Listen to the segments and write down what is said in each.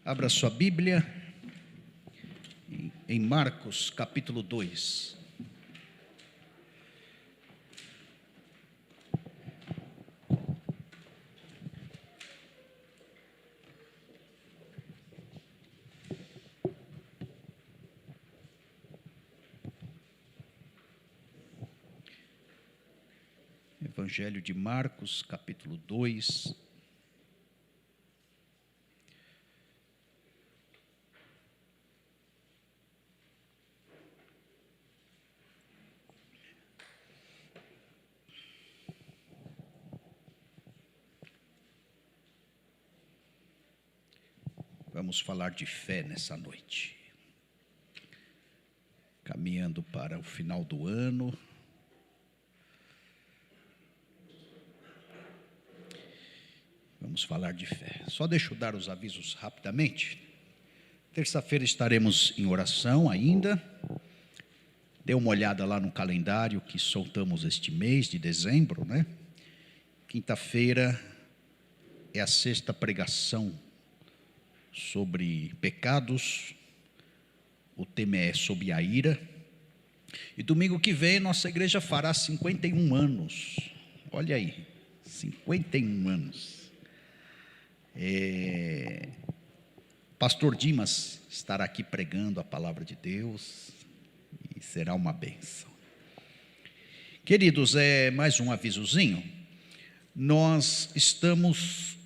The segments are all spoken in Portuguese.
Abra sua Bíblia em Marcos, capítulo 2. Evangelho de Marcos, capítulo 2. Vamos falar de fé nessa noite. Caminhando para o final do ano. Vamos falar de fé. Só deixa eu dar os avisos rapidamente. Terça-feira estaremos em oração ainda. Dê uma olhada lá no calendário que soltamos este mês de dezembro, né? Quinta-feira é a sexta pregação sobre pecados. O tema é sobre a ira. E domingo que vem nossa igreja fará 51 anos. Olha aí, 51 anos. Pastor Dimas estará aqui pregando a palavra de Deus e será uma bênção. Queridos, mais um avisozinho. Nós estamos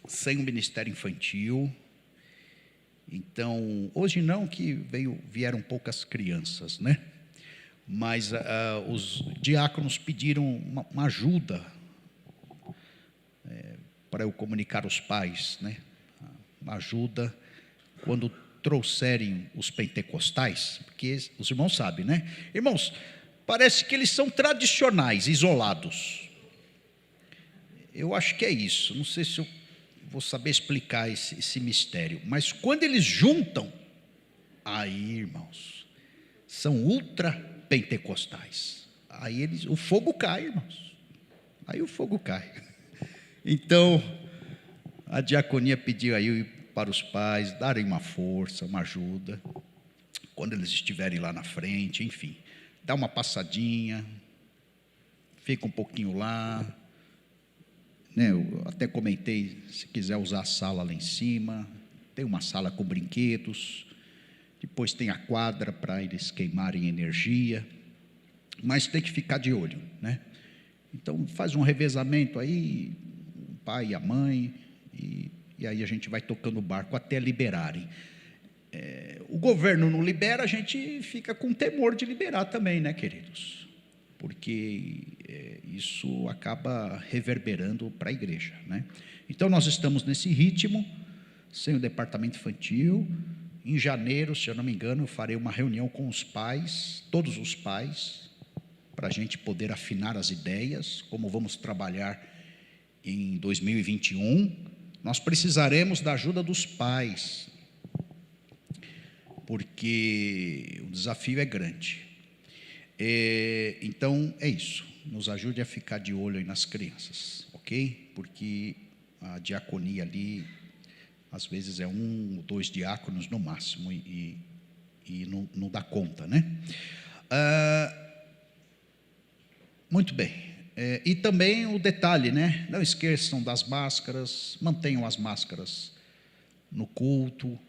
sem um ministério infantil. Então, hoje não que vieram poucas crianças, né? Mas os diáconos pediram uma ajuda para eu comunicar aos pais, né? Uma ajuda quando trouxerem os pentecostais, porque os irmãos sabem, né? Irmãos, parece que eles são tradicionais, isolados. Eu acho que é isso, não sei se eu vou saber explicar esse mistério, mas quando eles juntam, aí, irmãos, são ultra pentecostais. Aí o fogo cai, irmãos. Aí o fogo cai. Então, a diaconia pediu aí para os pais darem uma força, uma ajuda, quando eles estiverem lá na frente, enfim, dá uma passadinha, fica um pouquinho lá, né? Eu até comentei, se quiser usar a sala lá em cima, tem uma sala com brinquedos, depois tem a quadra para eles queimarem energia, mas tem que ficar de olho, né? Então faz um revezamento aí, o pai e a mãe, e aí a gente vai tocando o barco até liberarem. O governo não libera, a gente fica com temor de liberar também, né, queridos? Porque isso acaba reverberando para a igreja, né? Então nós estamos nesse ritmo, sem o departamento infantil. Em janeiro, se eu não me engano, eu farei uma reunião com os pais, todos os pais, para a gente poder afinar as ideias, como vamos trabalhar em 2021. Nós precisaremos da ajuda dos pais, porque o desafio é grande. Então é isso, nos ajude a ficar de olho aí nas crianças, ok? Porque a diaconia ali, às vezes é 1 ou 2 diáconos no máximo, e não dá conta, né? Muito bem. E também o detalhe, né? Não esqueçam das máscaras, mantenham as máscaras no culto,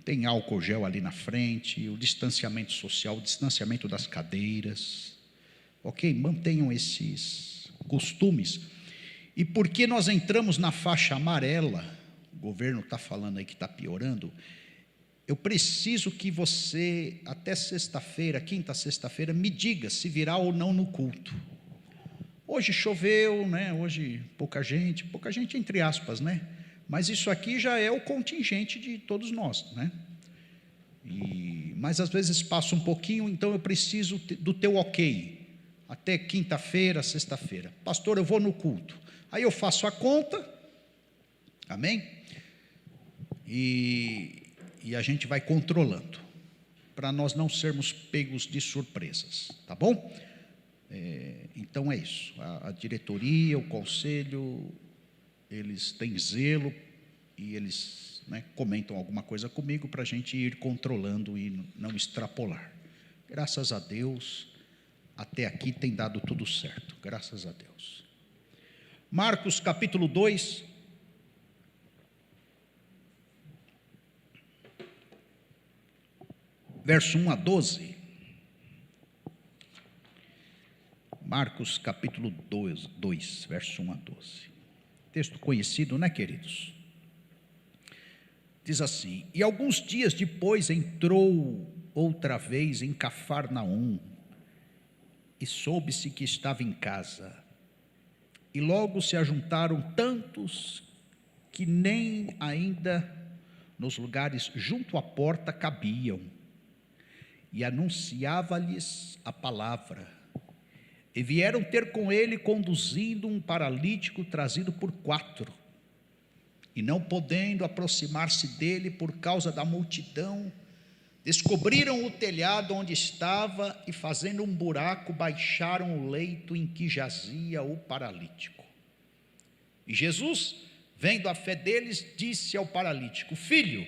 tem álcool gel ali na frente, o distanciamento social, o distanciamento das cadeiras, ok? Mantenham esses costumes. E porque nós entramos na faixa amarela, o governo está falando aí que está piorando, eu preciso que você, até sexta-feira, quinta, sexta-feira, me diga se virá ou não no culto. Hoje choveu, né? Hoje pouca gente entre aspas, né? Mas isso aqui já é o contingente de todos nós, né? Mas às vezes passa um pouquinho, então eu preciso do teu ok, até quinta-feira, sexta-feira. Pastor, eu vou no culto. Aí eu faço a conta, amém? E a gente vai controlando, para nós não sermos pegos de surpresas, tá bom? Então é isso, a diretoria, o conselho, eles têm zelo e eles né, comentam alguma coisa comigo para a gente ir controlando e não extrapolar. Graças a Deus, até aqui tem dado tudo certo, graças a Deus. Marcos capítulo 2, verso 1 a 12. Marcos capítulo 2, verso 1 a 12. Texto conhecido, né, queridos? Diz assim: e alguns dias depois entrou outra vez em Cafarnaum, e soube-se que estava em casa. E logo se ajuntaram tantos que nem ainda nos lugares junto à porta cabiam. E anunciava-lhes a palavra. E vieram ter com ele, conduzindo um paralítico trazido por 4. E não podendo aproximar-se dele por causa da multidão, descobriram o telhado onde estava e, fazendo um buraco, baixaram o leito em que jazia o paralítico. E Jesus, vendo a fé deles, disse ao paralítico: filho,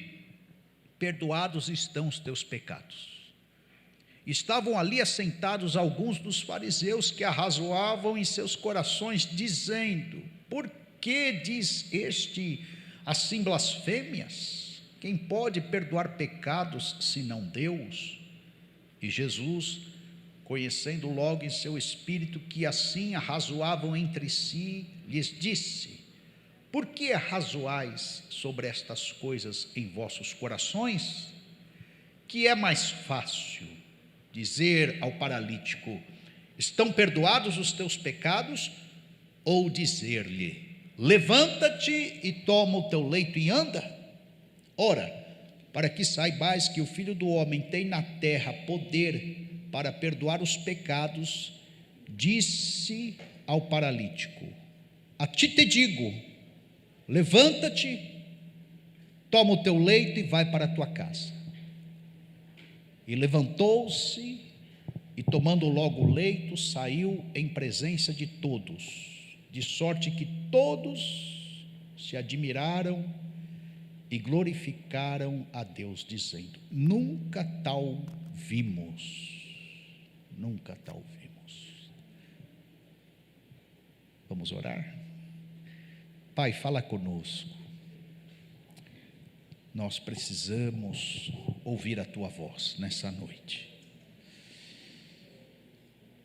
perdoados estão os teus pecados. Estavam ali assentados alguns dos fariseus que arrazoavam em seus corações, dizendo: por que diz este assim blasfêmias? Quem pode perdoar pecados senão Deus? E Jesus, conhecendo logo em seu espírito que assim arrazoavam entre si, lhes disse: por que arrazoais sobre estas coisas em vossos corações? Que é mais fácil dizer ao paralítico: estão perdoados os teus pecados? Ou dizer-lhe: levanta-te e toma o teu leito e anda? Ora, para que saibais que o Filho do Homem tem na terra poder para perdoar os pecados, disse ao paralítico: a ti te digo, levanta-te, toma o teu leito e vai para a tua casa. E levantou-se e, tomando logo o leito, saiu em presença de todos, de sorte que todos se admiraram e glorificaram a Deus, dizendo: nunca tal vimos, nunca tal vimos. Vamos orar? Pai, fala conosco. Nós precisamos ouvir a tua voz nessa noite.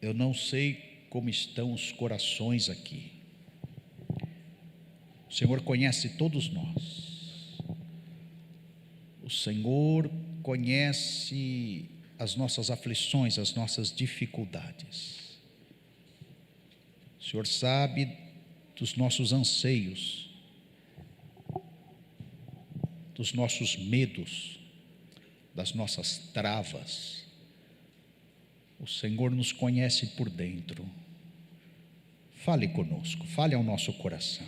Eu não sei como estão os corações aqui. O Senhor conhece todos nós. O Senhor conhece as nossas aflições, as nossas dificuldades. O Senhor sabe dos nossos anseios, dos nossos medos, das nossas travas. O Senhor nos conhece por dentro. Fale conosco, fale ao nosso coração.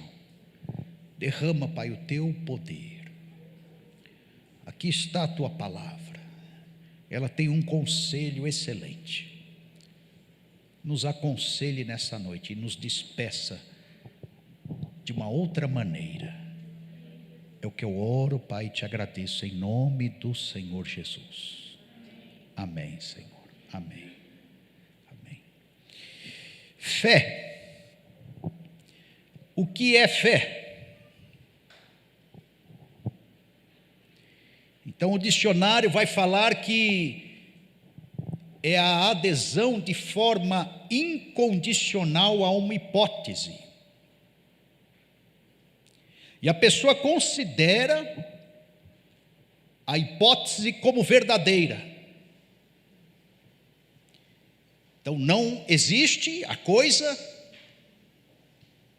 Derrama, Pai, o teu poder. Aqui está a tua palavra. Ela tem um conselho excelente. Nos aconselhe nessa noite e nos despeça de uma outra maneira. É o que eu oro, Pai, e te agradeço em nome do Senhor Jesus. Amém, Senhor. Amém. Amém. Fé. O que é fé? Então o dicionário vai falar que é a adesão de forma incondicional a uma hipótese. E a pessoa considera a hipótese como verdadeira. Então não existe a coisa,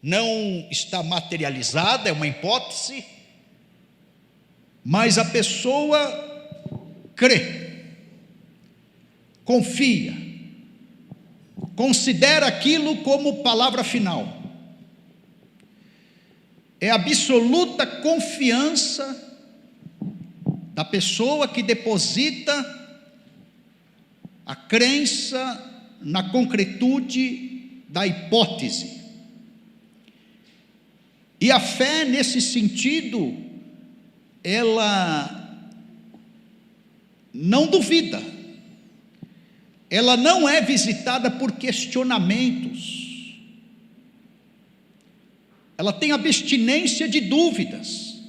não está materializada, é uma hipótese, mas a pessoa crê, confia, considera aquilo como palavra final. É a absoluta confiança da pessoa que deposita a crença na concretude da hipótese. E a fé, nesse sentido, ela não duvida, ela não é visitada por questionamentos, ela tem abstinência de dúvidas.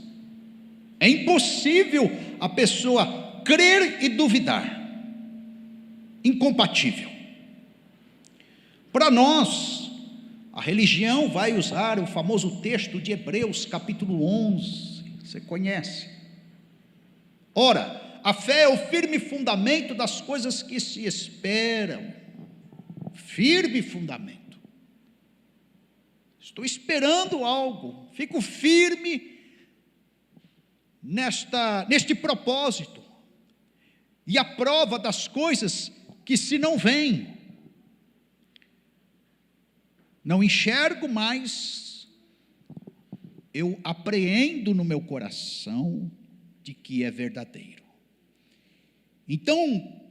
É impossível a pessoa crer e duvidar, incompatível. Para nós, a religião vai usar o famoso texto de Hebreus capítulo 11, você conhece. Ora, a fé é o firme fundamento das coisas que se esperam, firme fundamento. Estou esperando algo, fico firme neste propósito, e a prova das coisas que se não veem, não enxergo, mas eu apreendo no meu coração de que é verdadeiro. Então,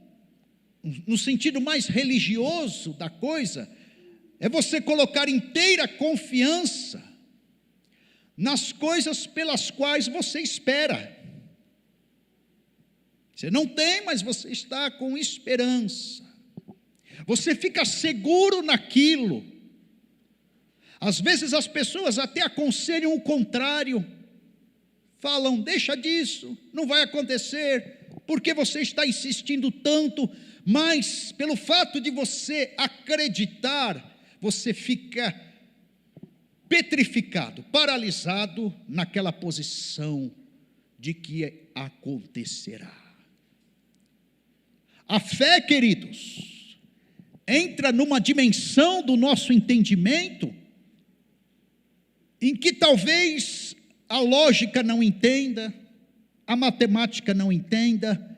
no sentido mais religioso da coisa, é você colocar inteira confiança nas coisas pelas quais você espera. Você não tem, mas você está com esperança. Você fica seguro naquilo. Às vezes as pessoas até aconselham o contrário. Falam, deixa disso, não vai acontecer, porque você está insistindo tanto. Mas pelo fato de você acreditar, você fica petrificado, paralisado naquela posição de que acontecerá. A fé, queridos, entra numa dimensão do nosso entendimento em que talvez a lógica não entenda, a matemática não entenda,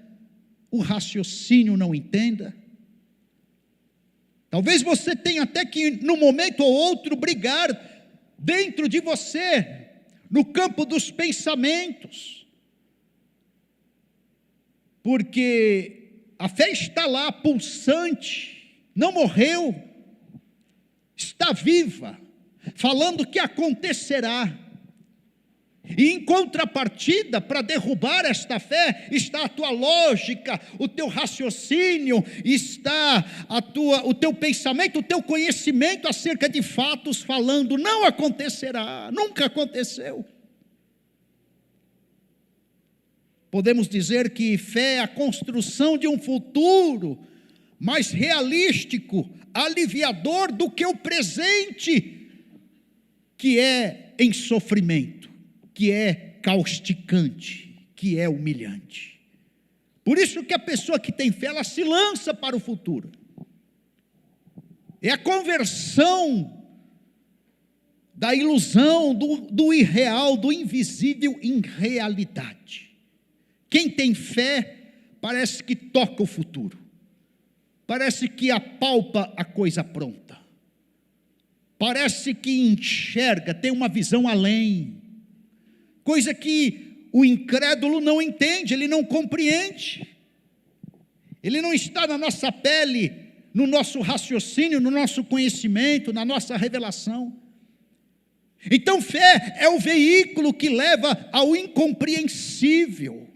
o raciocínio não entenda. Talvez você tenha até que, num momento ou outro, brigar dentro de você, no campo dos pensamentos, porque a fé está lá, pulsante, não morreu, está viva, falando que acontecerá. E em contrapartida, para derrubar esta fé, está a tua lógica, o teu raciocínio, está o teu pensamento, o teu conhecimento acerca de fatos, falando, não acontecerá, nunca aconteceu. Podemos dizer que fé é a construção de um futuro mais realístico, aliviador do que o presente, que é em sofrimento, que é causticante, que é humilhante. Por isso que a pessoa que tem fé, ela se lança para o futuro. É a conversão da ilusão, do irreal, do invisível em realidade. Quem tem fé, parece que toca o futuro, parece que apalpa a coisa pronta, parece que enxerga, tem uma visão além, coisa que o incrédulo não entende, ele não compreende, ele não está na nossa pele, no nosso raciocínio, no nosso conhecimento, na nossa revelação. Então fé é o veículo que leva ao incompreensível,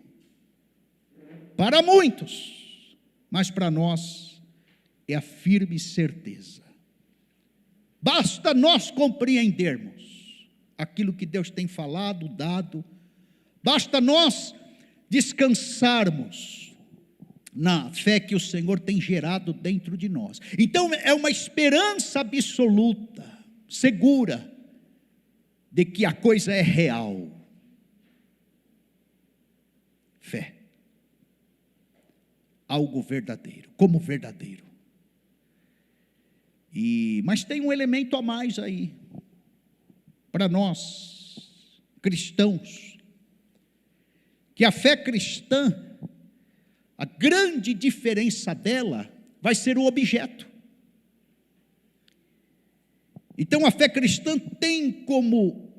para muitos, mas para nós é a firme certeza. Basta nós compreendermos aquilo que Deus tem falado, dado, basta nós descansarmos na fé que o Senhor tem gerado dentro de nós. Então é uma esperança absoluta, segura, de que a coisa é real. Fé. Algo verdadeiro, como verdadeiro. Mas tem um elemento a mais aí, para nós, cristãos, que a fé cristã, a grande diferença dela, vai ser o objeto. Então a fé cristã tem como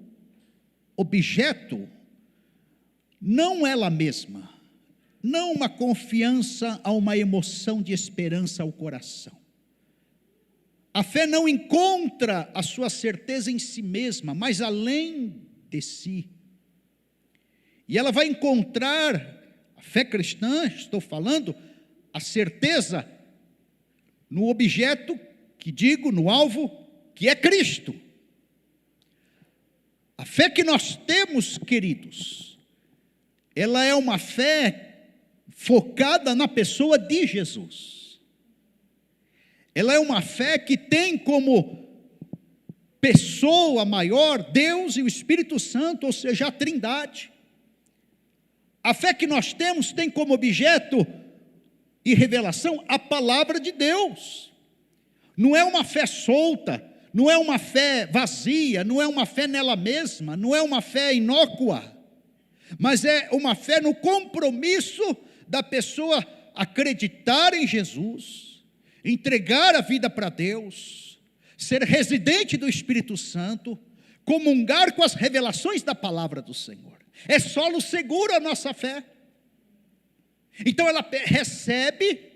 objeto, não ela mesma, não uma confiança a uma emoção de esperança ao coração. A fé não encontra a sua certeza em si mesma, mas além de si. E ela vai encontrar, a fé cristã, estou falando, a certeza no objeto, no alvo, que é Cristo. A fé que nós temos, queridos, ela é uma fé focada na pessoa de Jesus. Ela é uma fé que tem como pessoa maior Deus e o Espírito Santo, ou seja, a Trindade. A fé que nós temos tem como objeto e revelação a palavra de Deus. Não é uma fé solta, não é uma fé vazia, não é uma fé nela mesma, não é uma fé inócua, mas é uma fé no compromisso da pessoa acreditar em Jesus, entregar a vida para Deus, ser residente do Espírito Santo, comungar com as revelações da palavra do Senhor. É solo seguro a nossa fé. Então ela recebe,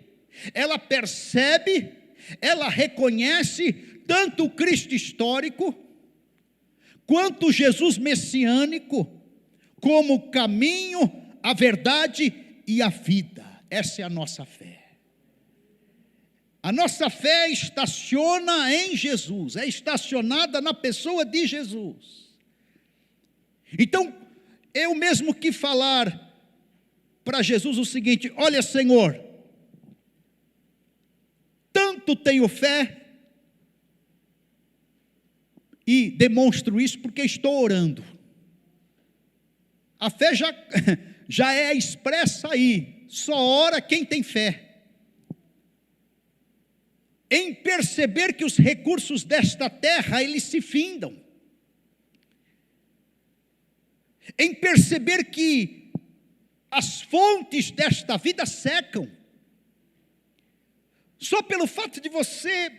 ela percebe, ela reconhece tanto o Cristo histórico, quanto o Jesus messiânico, como o caminho, a verdade e a vida. Essa é a nossa fé. A nossa fé estaciona em Jesus, é estacionada na pessoa de Jesus. Então, eu mesmo que falar para Jesus o seguinte: olha, Senhor, tanto tenho fé, e demonstro isso porque estou orando. A fé já é expressa aí, só ora quem tem fé. Em perceber que os recursos desta terra, eles se findam. Em perceber que as fontes desta vida secam. Só pelo fato de você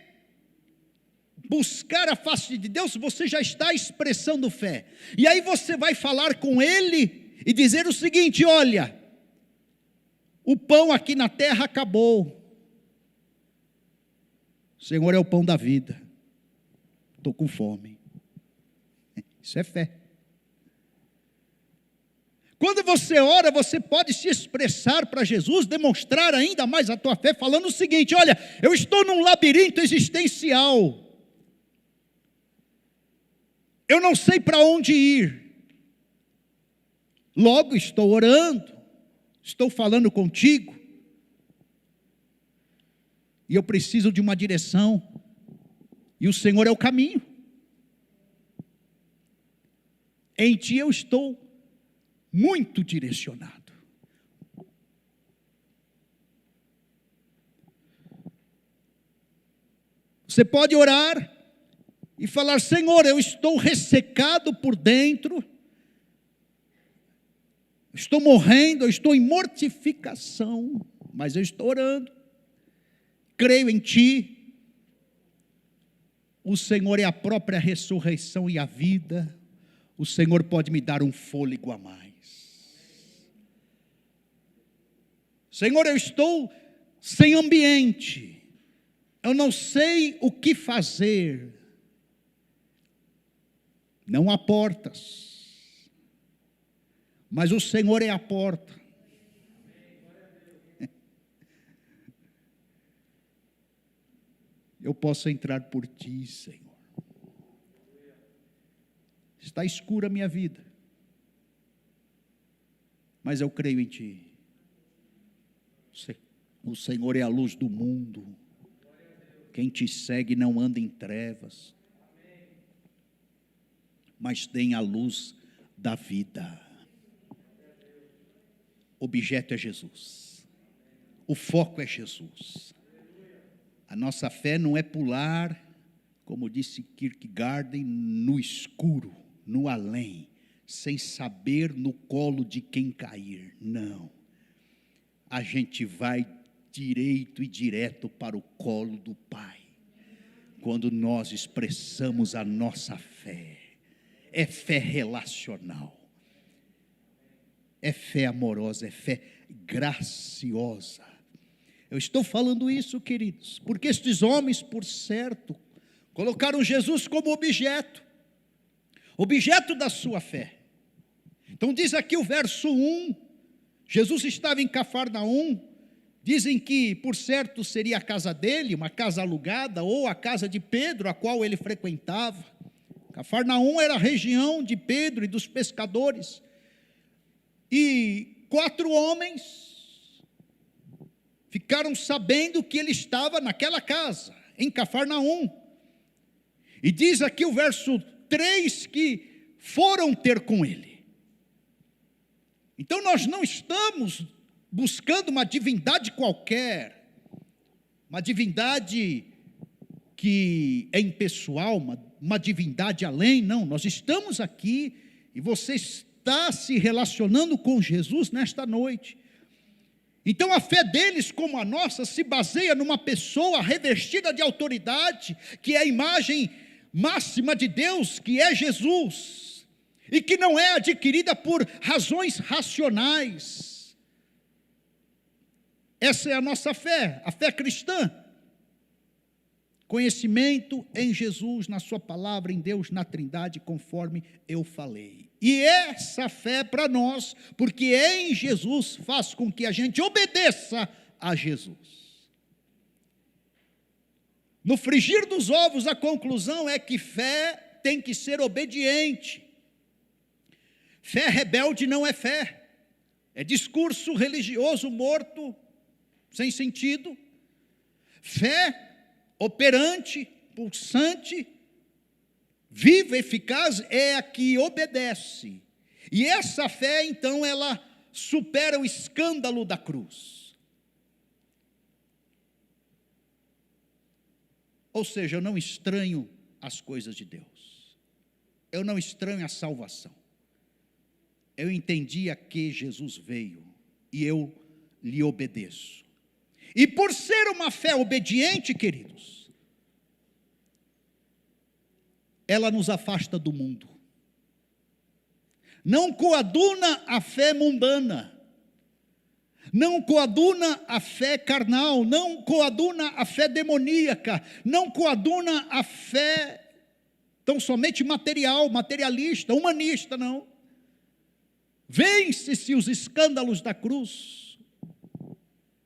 buscar a face de Deus, você já está expressando fé. E aí você vai falar com Ele e dizer o seguinte: olha, o pão aqui na terra acabou. O Senhor é o pão da vida. Estou com fome. Isso é fé. Quando você ora, você pode se expressar para Jesus, demonstrar ainda mais a tua fé, falando o seguinte: olha, eu estou num labirinto existencial. Eu não sei para onde ir. Logo estou orando, estou falando contigo. E eu preciso de uma direção. E o Senhor é o caminho. Em Ti eu estou muito direcionado. Você pode orar e falar: Senhor, eu estou ressecado por dentro, estou morrendo, eu estou em mortificação, mas eu estou orando, creio em Ti. O Senhor é a própria ressurreição e a vida. O Senhor pode me dar um fôlego a mais. Senhor, eu estou sem ambiente, eu não sei o que fazer. Não há portas, mas o Senhor é a porta. Eu posso entrar por Ti, Senhor. Está escura a minha vida, mas eu creio em Ti. O Senhor é a luz do mundo. Quem Te segue não anda em trevas, mas tem a luz da vida. O objeto é Jesus. O foco é Jesus. A nossa fé não é pular, como disse Kierkegaard, no escuro, no além, sem saber no colo de quem cair. Não. A gente vai direito e direto para o colo do Pai, quando nós expressamos a nossa fé. É fé relacional, é fé amorosa, é fé graciosa. Eu estou falando isso, queridos, porque estes homens, por certo, colocaram Jesus como objeto da sua fé. Então diz aqui o verso 1, Jesus estava em Cafarnaum, dizem que por certo seria a casa dele, uma casa alugada, ou a casa de Pedro, a qual ele frequentava. Cafarnaum era a região de Pedro e dos pescadores, e 4 homens ficaram sabendo que ele estava naquela casa, em Cafarnaum, e diz aqui o verso 3 que foram ter com ele. Então nós não estamos buscando uma divindade qualquer, uma divindade que é impessoal, uma divindade além, não, nós estamos aqui e você está se relacionando com Jesus nesta noite. Então a fé deles, como a nossa, se baseia numa pessoa revestida de autoridade, que é a imagem máxima de Deus, que é Jesus, e que não é adquirida por razões racionais. Essa é a nossa fé, a fé cristã. Conhecimento em Jesus, na sua palavra, em Deus, na Trindade, conforme eu falei. E essa fé para nós, porque em Jesus faz com que a gente obedeça a Jesus. No frigir dos ovos, a conclusão é que fé tem que ser obediente. Fé rebelde não é fé, é discurso religioso morto, sem sentido. Fé operante, pulsante, viva, eficaz, é a que obedece. E essa fé, então, ela supera o escândalo da cruz. Ou seja, eu não estranho as coisas de Deus. Eu não estranho a salvação. Eu entendi a que Jesus veio e eu lhe obedeço. E por ser uma fé obediente, queridos, ela nos afasta do mundo. Não coaduna a fé mundana, não coaduna a fé carnal, não coaduna a fé demoníaca, não coaduna a fé tão somente material, materialista, humanista, não. Vence-se os escândalos da cruz.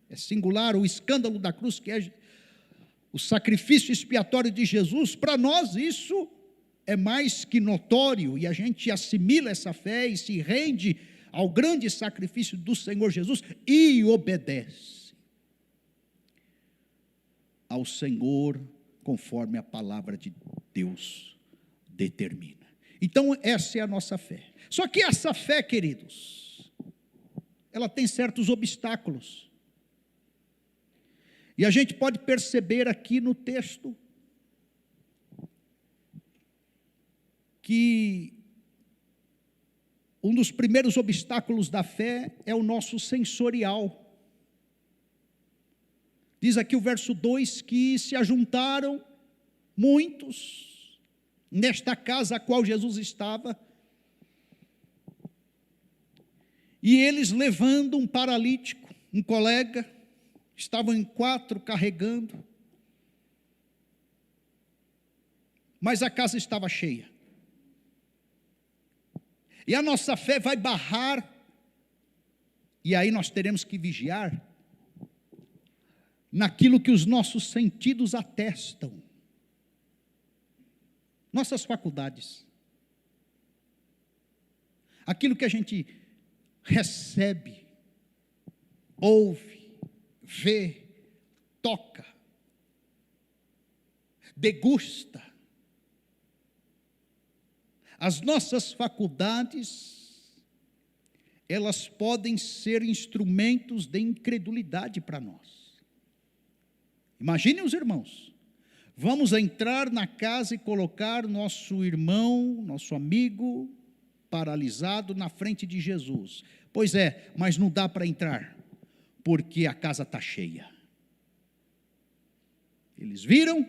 É singular o escândalo da cruz, que é o sacrifício expiatório de Jesus. Para nós isso é mais que notório, e a gente assimila essa fé e se rende ao grande sacrifício do Senhor Jesus e obedece ao Senhor conforme a palavra de Deus determina. Então essa é a nossa fé. Só que essa fé, queridos, ela tem certos obstáculos. E a gente pode perceber aqui no texto que um dos primeiros obstáculos da fé é o nosso sensorial. Diz aqui o verso 2 que se ajuntaram muitos nesta casa a qual Jesus estava, e eles levando um paralítico, um colega, estavam em 4 carregando, mas a casa estava cheia. E a nossa fé vai barrar, e aí nós teremos que vigiar naquilo que os nossos sentidos atestam, nossas faculdades, aquilo que a gente recebe, ouve, vê, toca, degusta. As nossas faculdades, elas podem ser instrumentos de incredulidade para nós. Imaginem os irmãos, vamos entrar na casa e colocar nosso irmão, nosso amigo, paralisado na frente de Jesus. Pois é, mas não dá para entrar, porque a casa está cheia. Eles viram,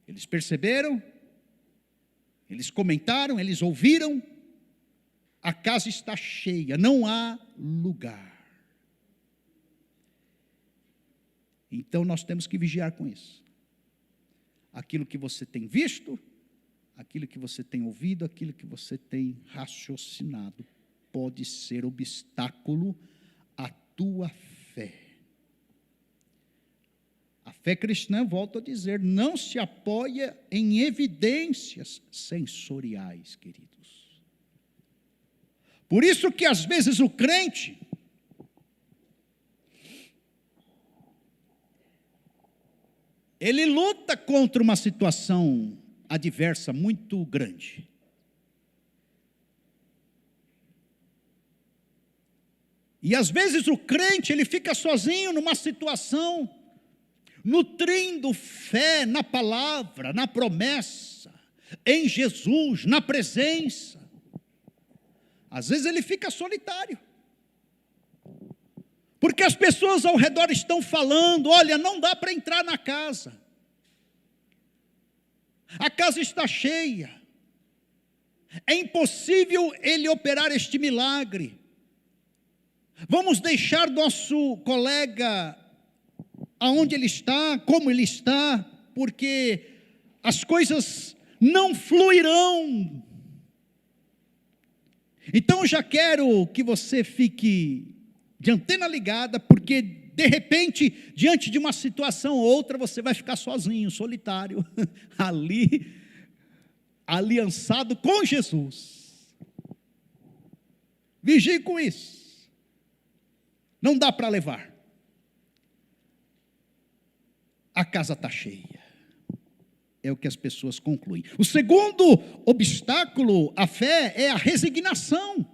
eles perceberam, eles comentaram, eles ouviram, a casa está cheia, não há lugar. Então nós temos que vigiar com isso. Aquilo que você tem visto, aquilo que você tem ouvido, aquilo que você tem raciocinado, pode ser obstáculo à tua fé. A fé cristã, volto a dizer, não se apoia em evidências sensoriais, queridos. Por isso que às vezes o crente, ele luta contra uma situação adversa muito grande. E às vezes o crente, ele fica sozinho numa situação, nutrindo fé na palavra, na promessa, em Jesus, na presença. Às vezes ele fica solitário. Porque as pessoas ao redor estão falando, olha, não dá para entrar na casa. A casa está cheia. É impossível ele operar este milagre. Vamos deixar nosso colega aonde ele está, como ele está, porque as coisas não fluirão. Então eu já quero que você fique de antena ligada, porque de repente, diante de uma situação ou outra, você vai ficar sozinho, solitário, ali, aliançado com Jesus. Vigie com isso. Não dá para levar. A casa está cheia. É o que as pessoas concluem. O segundo obstáculo à fé é a resignação.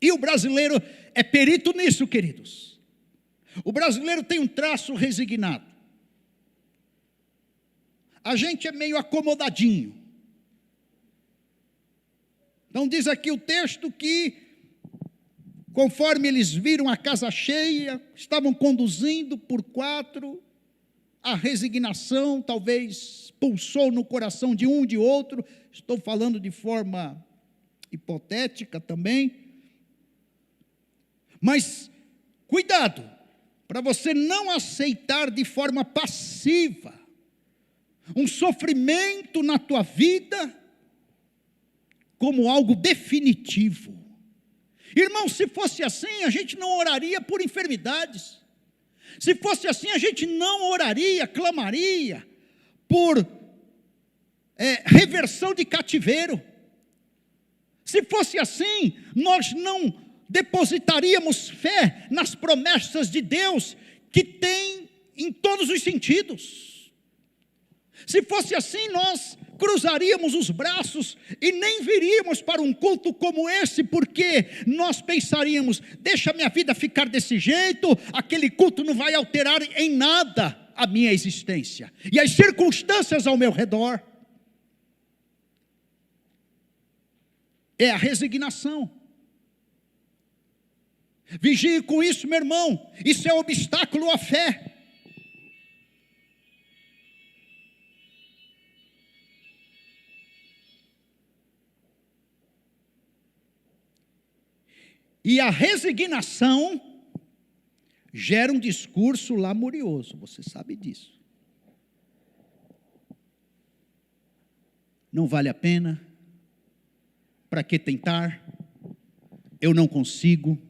E o brasileiro é perito nisso, queridos. O brasileiro tem um traço resignado. A gente é meio acomodadinho. Então diz aqui o texto que, conforme eles viram a casa cheia, estavam conduzindo por 4, a resignação talvez pulsou no coração de um, de outro. Estou falando de forma hipotética também. Mas, cuidado, para você não aceitar de forma passiva um sofrimento na tua vida como algo definitivo. Irmão, se fosse assim, a gente não oraria por enfermidades. Se fosse assim, a gente não oraria, clamaria por reversão de cativeiro. Se fosse assim, nós não depositaríamos fé nas promessas de Deus, que tem em todos os sentidos. Se fosse assim, nós cruzaríamos os braços e nem viríamos para um culto como esse, porque nós pensaríamos, deixa minha vida ficar desse jeito, aquele culto não vai alterar em nada a minha existência e as circunstâncias ao meu redor. É a resignação. Vigie com isso, meu irmão. Isso é obstáculo à fé. E a resignação gera um discurso lamurioso, você sabe disso. Não vale a pena. Para que tentar? Eu não consigo.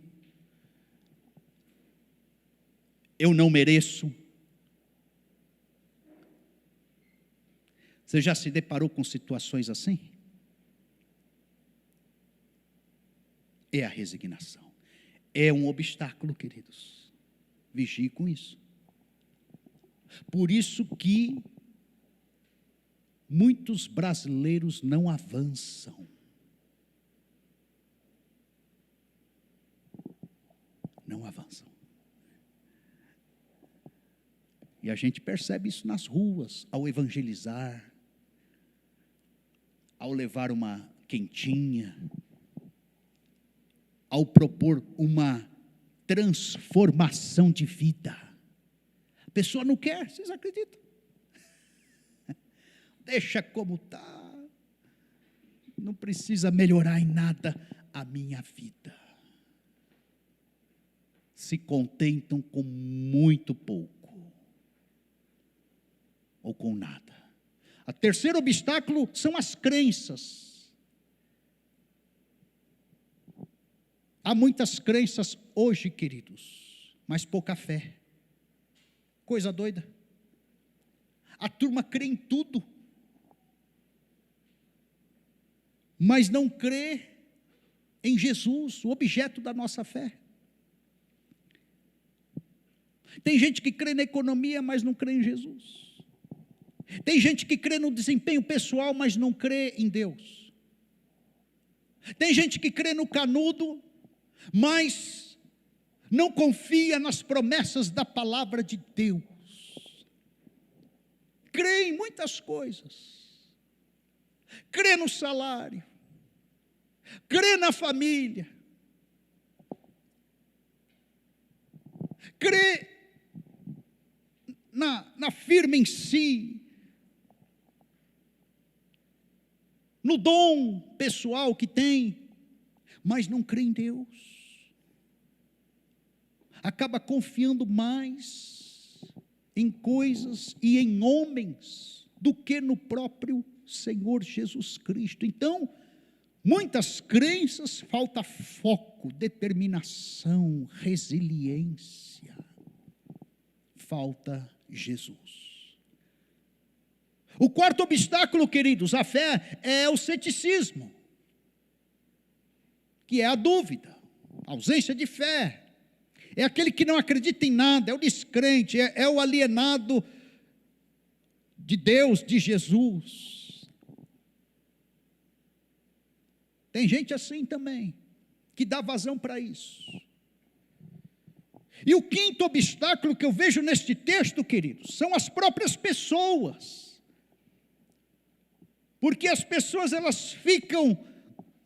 Eu não mereço. Você já se deparou com situações assim? É a resignação. É um obstáculo, queridos. Vigie com isso. Por isso que muitos brasileiros não avançam. Não avançam. E a gente percebe isso nas ruas, ao evangelizar, ao levar uma quentinha, ao propor uma transformação de vida. A pessoa não quer, vocês acreditam? Deixa como está, não precisa melhorar em nada a minha vida. Se contentam com muito pouco, ou com nada. O terceiro obstáculo são as crenças. Há muitas crenças hoje, queridos, mas pouca fé. Coisa doida. A turma crê em tudo, mas não crê em Jesus, o objeto da nossa fé. Tem gente que crê na economia, mas não crê em Jesus. Tem gente que crê no desempenho pessoal, mas não crê em Deus. Tem gente que crê no canudo, mas não confia nas promessas da palavra de Deus. Crê em muitas coisas. Crê no salário. Crê na família. Crê na firma em si. No dom pessoal que tem, mas não crê em Deus. Acaba confiando mais em coisas e em homens do que no próprio Senhor Jesus Cristo. Então, muitas crenças, falta foco, determinação, resiliência. Falta Jesus. O quarto obstáculo, queridos, à fé é o ceticismo, que é a dúvida, a ausência de fé. É aquele que não acredita em nada, é o descrente, é o alienado de Deus, de Jesus. Tem gente assim também, que dá vazão para isso. E o quinto obstáculo que eu vejo neste texto, queridos, são as próprias pessoas. Porque as pessoas, elas ficam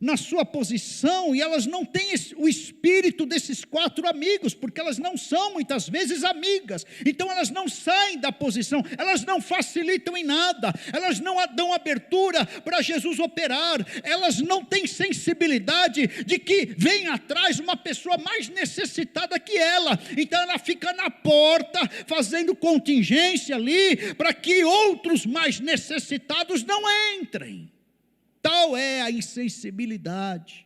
na sua posição e elas não têm o espírito desses quatro amigos, porque elas não são muitas vezes amigas, então elas não saem da posição, elas não facilitam em nada, elas não dão abertura para Jesus operar, elas não têm sensibilidade de que vem atrás uma pessoa mais necessitada que ela, então ela fica na porta fazendo contingência ali, para que outros mais necessitados não entrem. Tal é a insensibilidade.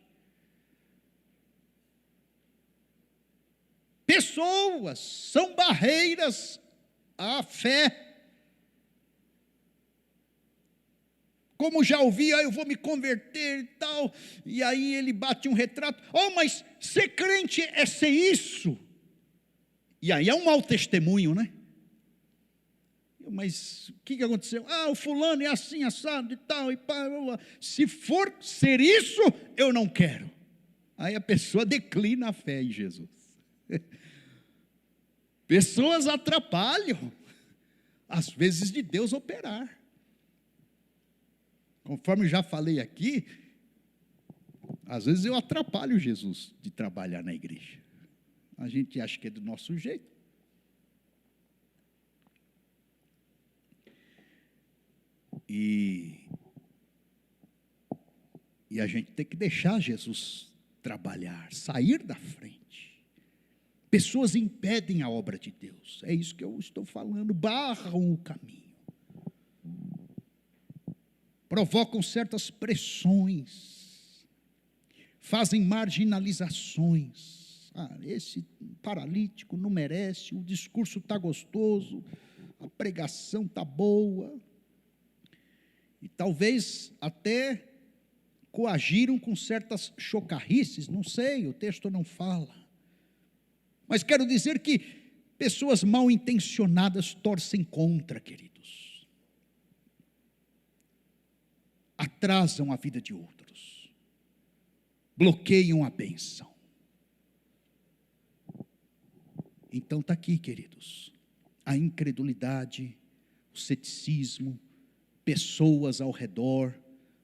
Pessoas são barreiras à fé. Como já ouvi, eu vou me converter e tal, e aí ele bate um retrato, mas ser crente é ser isso, e aí é um mau testemunho, né? Mas o que aconteceu? O fulano é assim, assado e tal, e pá, se for ser isso, eu não quero. Aí a pessoa declina a fé em Jesus. Pessoas atrapalham, às vezes, de Deus operar. Conforme já falei aqui, às vezes eu atrapalho Jesus de trabalhar na igreja. A gente acha que é do nosso jeito. E a gente tem que deixar Jesus trabalhar, sair da frente. Pessoas impedem a obra de Deus, é isso que eu estou falando, barram o caminho, provocam certas pressões, fazem marginalizações. Esse paralítico não merece, o discurso está gostoso, a pregação está boa, e talvez até coagiram com certas chocarrices, não sei, o texto não fala. Mas quero dizer que pessoas mal intencionadas torcem contra, queridos. Atrasam a vida de outros. Bloqueiam a bênção. Então está aqui, queridos, a incredulidade, o ceticismo, pessoas ao redor,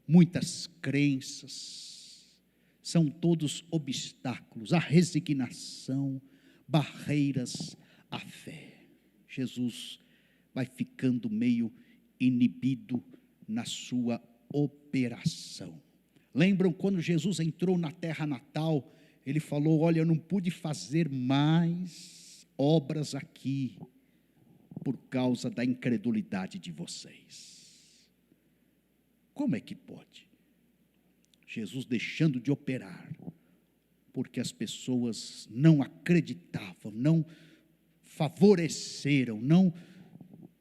muitas crenças, são todos obstáculos, a resignação, barreiras à fé. Jesus vai ficando meio inibido na sua operação. Lembram quando Jesus entrou na terra natal, ele falou: olha, eu não pude fazer mais obras aqui, por causa da incredulidade de vocês. Como é que pode? Jesus deixando de operar, porque as pessoas não acreditavam, não favoreceram, não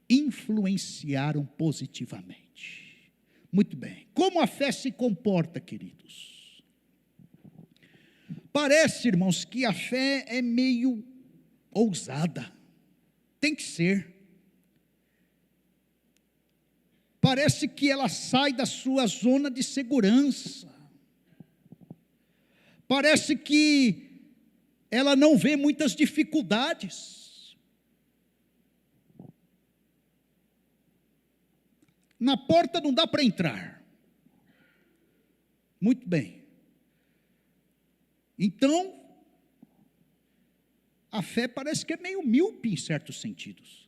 influenciaram positivamente. Muito bem. Como a fé se comporta, queridos? Parece, irmãos, que a fé é meio ousada. Tem que ser. Parece que ela sai da sua zona de segurança. Parece que ela não vê muitas dificuldades. Na porta não dá para entrar. Muito bem. Então, a fé parece que é meio míope em certos sentidos.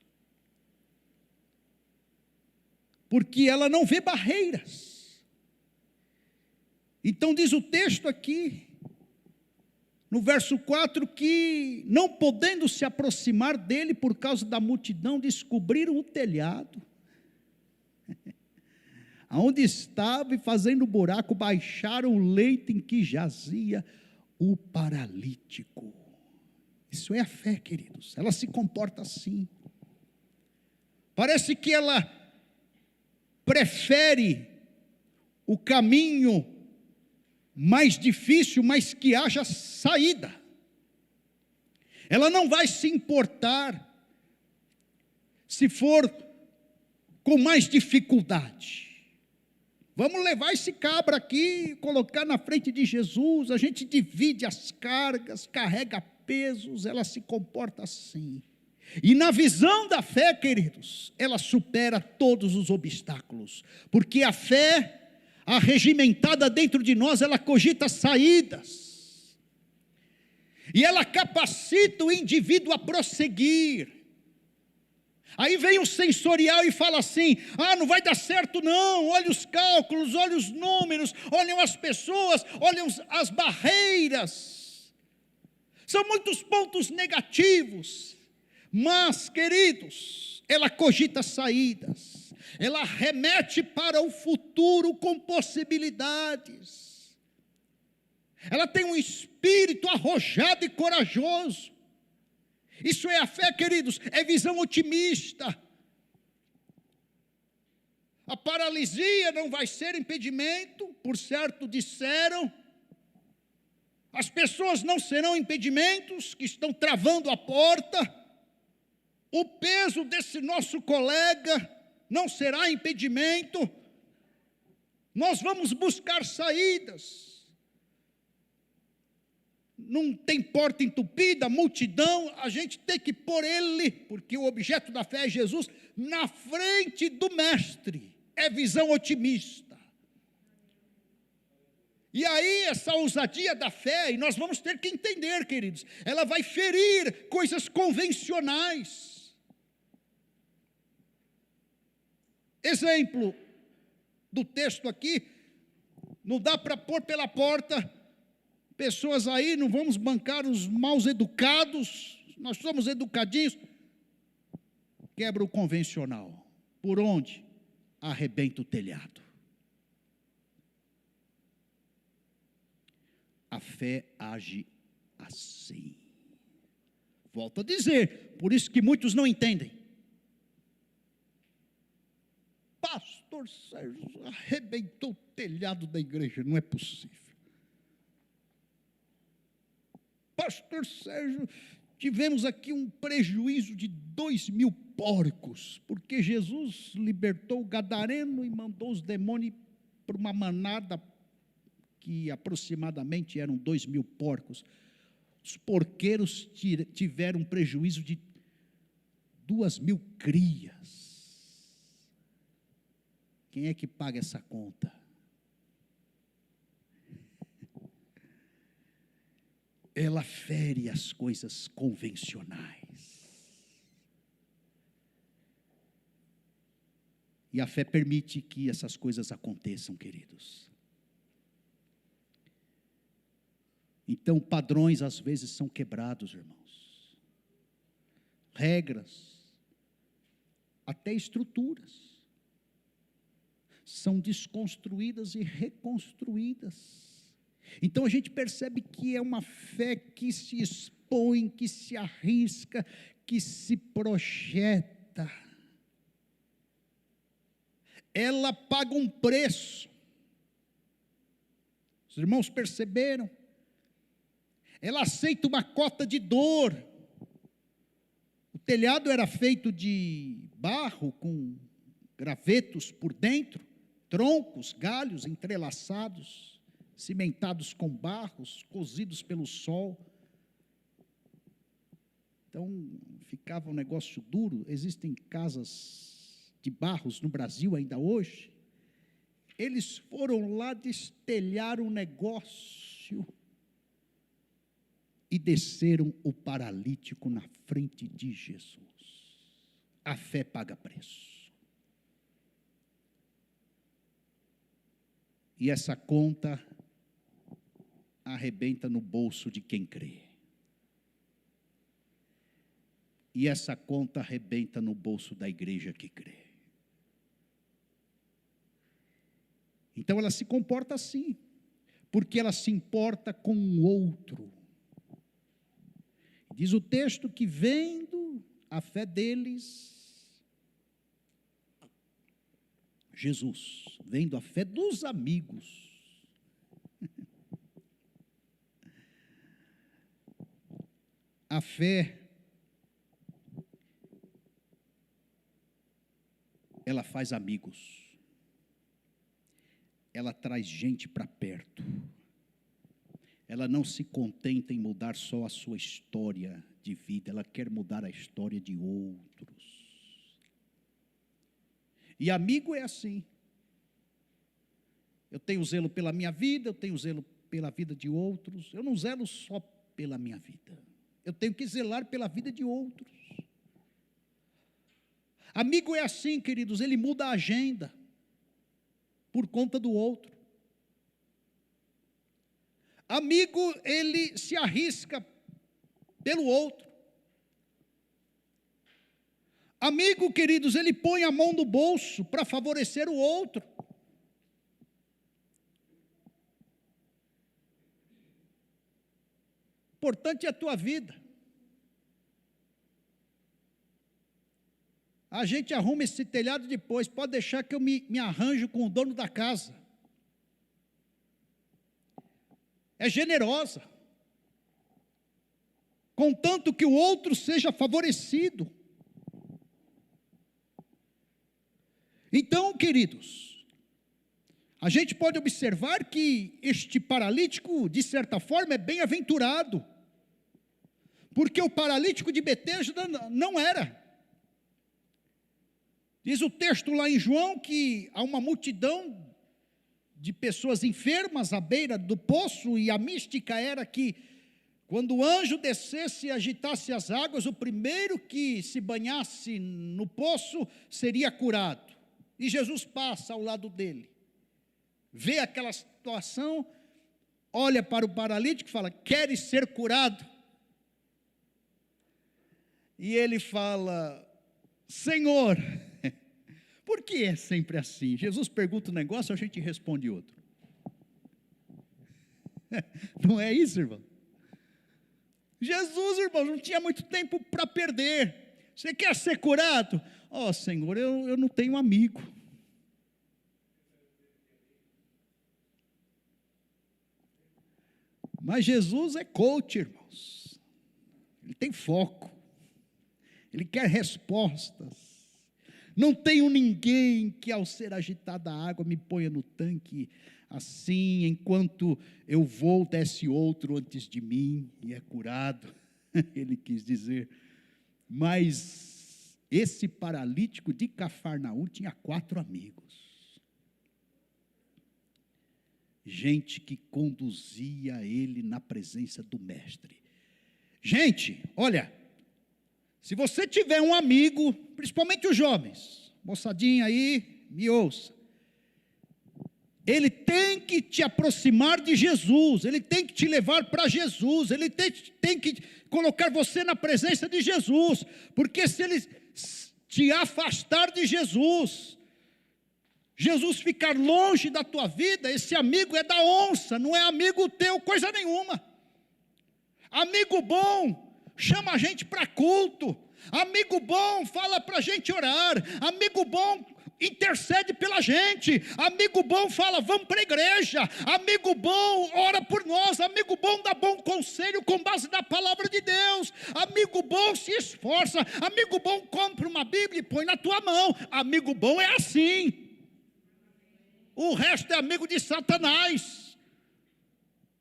Porque ela não vê barreiras. Então diz o texto aqui, no verso 4, que não podendo se aproximar dele por causa da multidão, descobriram o telhado, aonde estava, e fazendo buraco, baixaram o leito em que jazia o paralítico. Isso é a fé, queridos, ela se comporta assim. Parece que ela prefere o caminho mais difícil, mas que haja saída. Ela não vai se importar se for com mais dificuldade. Vamos levar esse cabra aqui, colocar na frente de Jesus, a gente divide as cargas, carrega pesos, ela se comporta assim. E na visão da fé, queridos, ela supera todos os obstáculos, porque a fé, arregimentada dentro de nós, ela cogita saídas, e ela capacita o indivíduo a prosseguir. Aí vem o sensorial e fala assim: não vai dar certo não, olha os cálculos, olha os números, olham as pessoas, olham as barreiras, são muitos pontos negativos. Mas, queridos, ela cogita saídas, ela remete para o futuro com possibilidades, ela tem um espírito arrojado e corajoso. Isso é a fé, queridos, é visão otimista. A paralisia não vai ser impedimento, por certo disseram. As pessoas não serão impedimentos que estão travando a porta. O peso desse nosso colega não será impedimento. Nós vamos buscar saídas. Não tem porta entupida, multidão, a gente tem que pôr ele, porque o objeto da fé é Jesus, na frente do mestre. É visão otimista. E aí essa ousadia da fé, e nós vamos ter que entender, queridos, ela vai ferir coisas convencionais. Exemplo do texto aqui, não dá para pôr pela porta pessoas aí, não vamos bancar os mal educados, nós somos educadinhos. Quebra o convencional. Por onde? Arrebenta o telhado. A fé age assim. Volto a dizer, por isso que muitos não entendem. Pastor Sérgio arrebentou o telhado da igreja, não é possível. Pastor Sérgio, tivemos aqui um prejuízo de 2.000 porcos, porque Jesus libertou o gadareno e mandou os demônios para uma manada que aproximadamente eram 2.000 porcos. Os porqueiros tiveram um prejuízo de 2.000 crias. Quem é que paga essa conta? Ela fere as coisas convencionais. E a fé permite que essas coisas aconteçam, queridos. Então, padrões às vezes são quebrados, irmãos. Regras, até estruturas. são desconstruídas e reconstruídas. Então a gente percebe que é uma fé que se expõe, que se arrisca, que se projeta. Ela paga um preço. Os irmãos perceberam? Ela aceita uma cota de dor. O telhado era feito de barro com gravetos por dentro, troncos, galhos entrelaçados, cimentados com barros, cozidos pelo sol. Então, ficava um negócio duro. Existem casas de barros no Brasil ainda hoje. Eles foram lá destelhar um negócio e desceram o paralítico na frente de Jesus. A fé paga preço. E essa conta arrebenta no bolso de quem crê. E essa conta arrebenta no bolso da igreja que crê. Então ela se comporta assim, porque ela se importa com o outro. Diz o texto que, vendo a fé deles, Jesus, vendo a fé dos amigos, a fé, ela faz amigos, ela traz gente para perto. Ela não se contenta em mudar só a sua história de vida, ela quer mudar a história de outros. E amigo é assim. Eu tenho zelo pela minha vida, eu tenho zelo pela vida de outros. Eu não zelo só pela minha vida. Eu tenho que zelar pela vida de outros. Amigo é assim, queridos, ele muda a agenda por conta do outro. Amigo, ele se arrisca pelo outro. Amigo, queridos, ele põe a mão no bolso para favorecer o outro. Importante é a tua vida. A gente arruma esse telhado depois, pode deixar que eu me arranjo com o dono da casa. É generosa, contanto que o outro seja favorecido. Então, queridos, a gente pode observar que este paralítico, de certa forma, é bem-aventurado, porque o paralítico de Betesda não era. Diz o texto lá em João que há uma multidão de pessoas enfermas à beira do poço, e a mística era que, quando o anjo descesse e agitasse as águas, o primeiro que se banhasse no poço seria curado. E Jesus passa ao lado dele, vê aquela situação, olha para o paralítico e fala: queres ser curado? E ele fala: Senhor. Por que é sempre assim? Jesus pergunta um negócio, a gente responde outro. Não é isso, irmão? Jesus, irmão, não tinha muito tempo para perder. Você quer ser curado? Ó, Senhor, eu não tenho amigo. Mas Jesus é coach, irmãos. Ele tem foco. Ele quer respostas. Não tenho ninguém que, ao ser agitada a água, me ponha no tanque assim, enquanto eu vou, desce outro antes de mim e é curado. Ele quis dizer. Mas esse paralítico de Cafarnaum tinha 4 amigos. Gente que conduzia ele na presença do mestre. Gente, olha, se você tiver um amigo, principalmente os jovens, moçadinha aí, me ouça. Ele tem que te aproximar de Jesus, ele tem que te levar para Jesus, ele tem que colocar você na presença de Jesus, porque se ele te afastar de Jesus, Jesus ficar longe da tua vida, esse amigo é da onça, não é amigo teu, coisa nenhuma. Amigo bom, chama a gente para culto. Amigo bom, fala para a gente orar. Amigo bom, intercede pela gente. Amigo bom, fala, vamos para a igreja. Amigo bom, ora por nós. Amigo bom, dá bom conselho com base na palavra de Deus. Amigo bom, se esforça. Amigo bom, compra uma Bíblia e põe na tua mão. Amigo bom é assim. O resto é amigo de Satanás.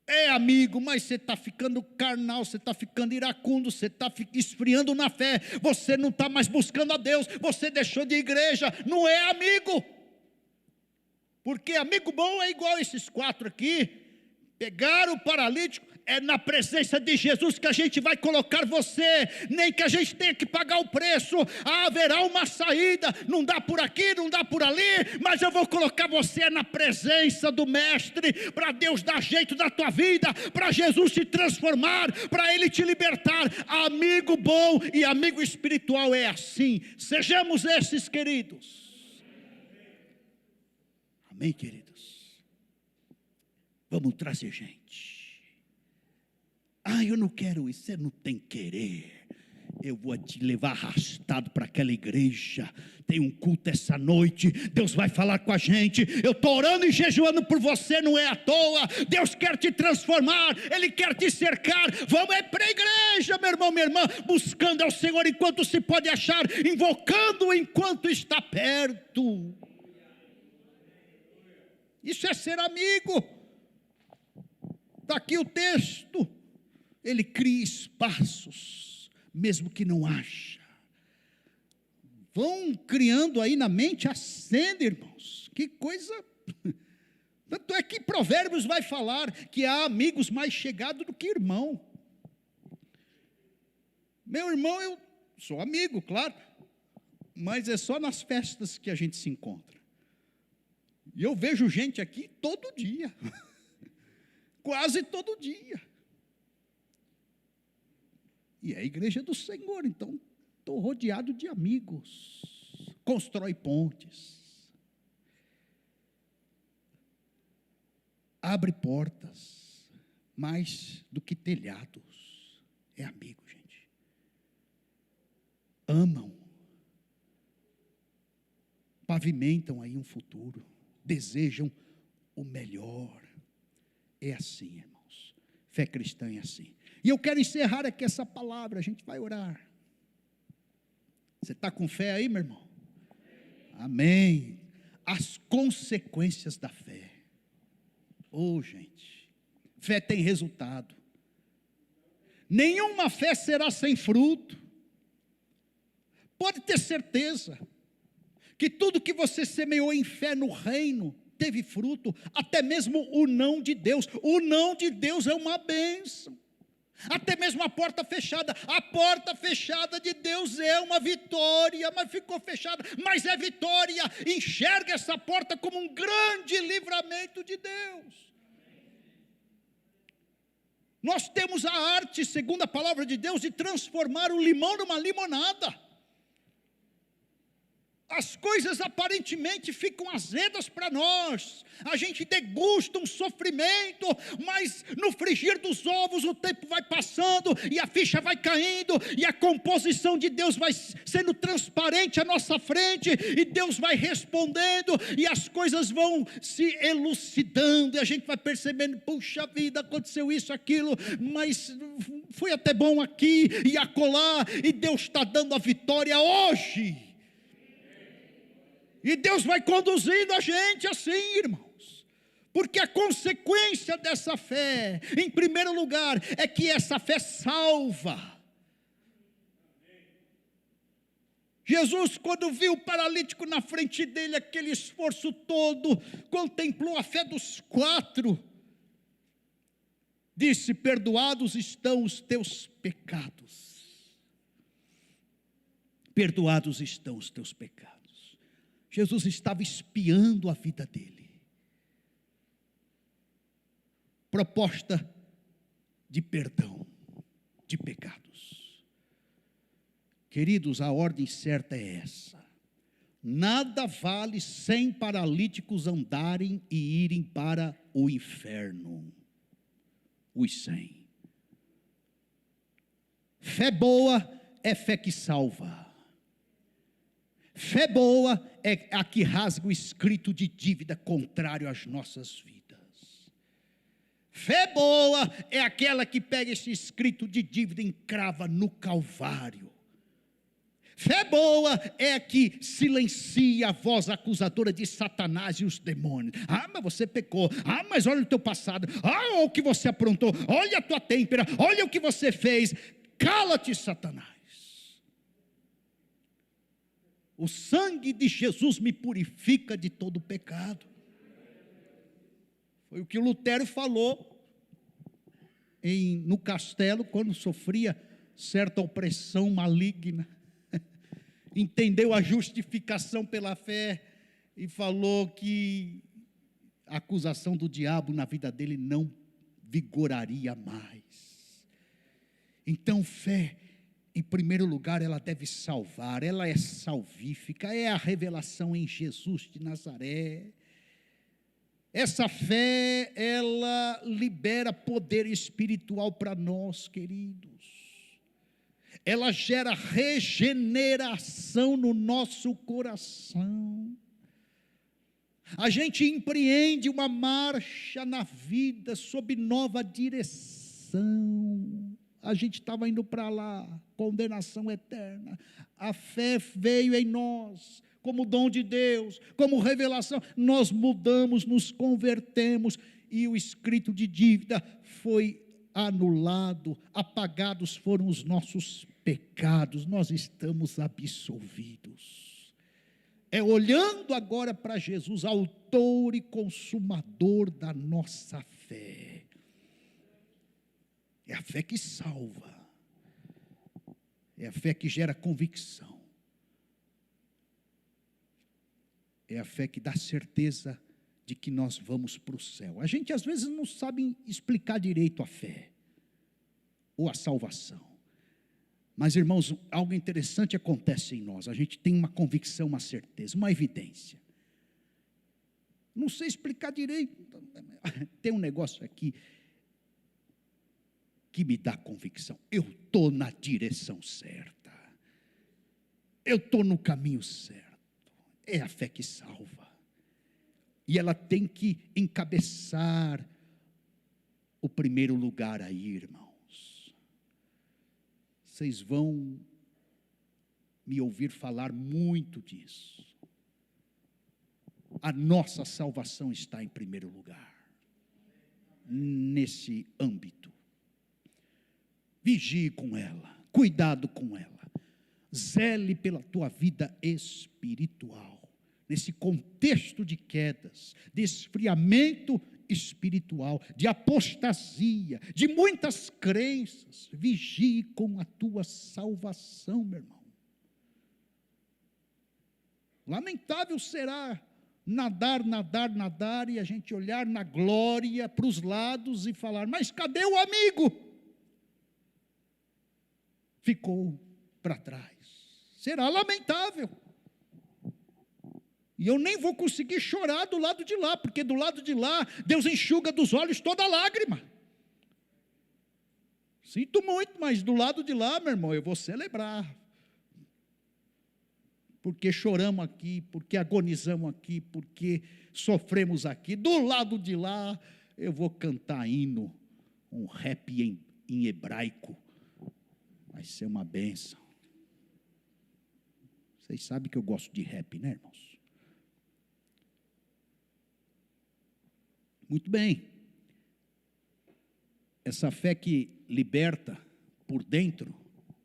É amigo, mas você está ficando carnal, você está ficando iracundo, você está esfriando na fé, você não está mais buscando a Deus, você deixou de igreja, não é amigo. Porque amigo bom é igual esses 4 aqui, pegaram o paralítico, é na presença de Jesus que a gente vai colocar você, nem que a gente tenha que pagar o preço, haverá uma saída, não dá por aqui, não dá por ali, mas eu vou colocar você na presença do Mestre, para Deus dar jeito na tua vida, para Jesus te transformar, para Ele te libertar. Amigo bom e amigo espiritual é assim, sejamos esses, queridos. Amém, queridos? Vamos trazer gente. Eu não quero isso, você não tem querer. Eu vou te levar arrastado para aquela igreja. Tem um culto essa noite, Deus vai falar com a gente. Eu estou orando e jejuando por você, não é à toa. Deus quer te transformar, Ele quer te cercar. Vamos para a igreja, meu irmão, minha irmã, buscando ao Senhor enquanto se pode achar, invocando enquanto está perto. Isso é ser amigo. Está aqui o texto. Ele cria espaços, mesmo que não haja. Vão criando aí na mente a cena, irmãos. Que coisa. Tanto é que Provérbios vai falar que há amigos mais chegados do que irmão. Meu irmão, eu sou amigo, claro, mas é só nas festas que a gente se encontra. E eu vejo gente aqui todo dia. Quase todo dia. E é a igreja do Senhor, então estou rodeado de amigos. Constrói pontes. Abre portas, mais do que telhados. É amigo, gente. Amam. Pavimentam aí um futuro. Desejam o melhor. É assim, irmãos. Fé cristã é assim. E eu quero encerrar aqui essa palavra, a gente vai orar. Você está com fé aí, meu irmão? Amém. As consequências da fé. Gente, fé tem resultado. Nenhuma fé será sem fruto. Pode ter certeza que tudo que você semeou em fé no reino teve fruto, até mesmo o não de Deus. O não de Deus é uma bênção. Até mesmo a porta fechada de Deus é uma vitória, mas ficou fechada, mas é vitória. Enxerga essa porta como um grande livramento de Deus. Nós temos a arte, segundo a palavra de Deus, de transformar o limão numa limonada. As coisas aparentemente ficam azedas para nós, a gente degusta um sofrimento, mas no frigir dos ovos o tempo vai passando, e a ficha vai caindo, e a composição de Deus vai sendo transparente à nossa frente, e Deus vai respondendo, e as coisas vão se elucidando, e a gente vai percebendo, puxa vida, aconteceu isso, aquilo, mas foi até bom aqui e acolá, e Deus está dando a vitória hoje. E Deus vai conduzindo a gente assim, irmãos, porque a consequência dessa fé, em primeiro lugar, é que essa fé salva. Jesus, quando viu o paralítico na frente dele, aquele esforço todo, contemplou a fé dos 4, disse: perdoados estão os teus pecados. Perdoados estão os teus pecados. Jesus estava espiando a vida dele. Proposta de perdão de pecados. Queridos, a ordem certa é essa. Nada vale 100 paralíticos andarem e irem para o inferno. Os 100. Fé boa é fé que salva. Fé boa é a que rasga o escrito de dívida contrário às nossas vidas. Fé boa é aquela que pega esse escrito de dívida e encrava no Calvário. Fé boa é a que silencia a voz acusadora de Satanás e os demônios. Ah, mas você pecou. Ah, mas olha o teu passado. Ah, o que você aprontou. Olha a tua têmpera. Olha o que você fez. Cala-te, Satanás. O sangue de Jesus me purifica de todo pecado. Foi o que Lutero falou no castelo, quando sofria certa opressão maligna. Entendeu a justificação pela fé e falou que a acusação do diabo na vida dele não vigoraria mais. Então, fé, em primeiro lugar, ela deve salvar, ela é salvífica, é a revelação em Jesus de Nazaré. Essa fé, ela libera poder espiritual para nós, queridos. Ela gera regeneração no nosso coração. A gente empreende uma marcha na vida sob nova direção. A gente estava indo para lá, condenação eterna. A fé veio em nós, como dom de Deus, como revelação. Nós mudamos, nos convertemos, e o escrito de dívida foi anulado, apagados foram os nossos pecados, nós estamos absolvidos. É olhando agora para Jesus, autor e consumador da nossa fé. É a fé que salva, é a fé que gera convicção, é a fé que dá certeza de que nós vamos para o céu. A gente às vezes não sabe explicar direito a fé, ou a salvação. Mas, irmãos, algo interessante acontece em nós. A gente tem uma convicção, uma certeza, uma evidência. Não sei explicar direito. Tem um negócio aqui que me dá convicção. Eu estou na direção certa. Eu estou no caminho certo. É a fé que salva. E ela tem que encabeçar o primeiro lugar aí, irmãos. Vocês vão me ouvir falar muito disso. A nossa salvação está em primeiro lugar, nesse âmbito. Vigie com ela, cuidado com ela, zele pela tua vida espiritual. Nesse contexto de quedas, de esfriamento espiritual, de apostasia, de muitas crenças, vigie com a tua salvação, meu irmão. Lamentável será nadar, nadar, nadar, e a gente olhar na glória para os lados e falar, mas cadê o amigo? Ficou para trás. Será lamentável. E eu nem vou conseguir chorar do lado de lá, porque do lado de lá, Deus enxuga dos olhos toda lágrima. Sinto muito, mas do lado de lá, meu irmão, eu vou celebrar. Porque choramos aqui, porque agonizamos aqui, porque sofremos aqui. Do lado de lá, eu vou cantar hino, um rap em hebraico. Vai ser uma bênção. Vocês sabem que eu gosto de rap, né, irmãos? Muito bem. Essa fé que liberta por dentro,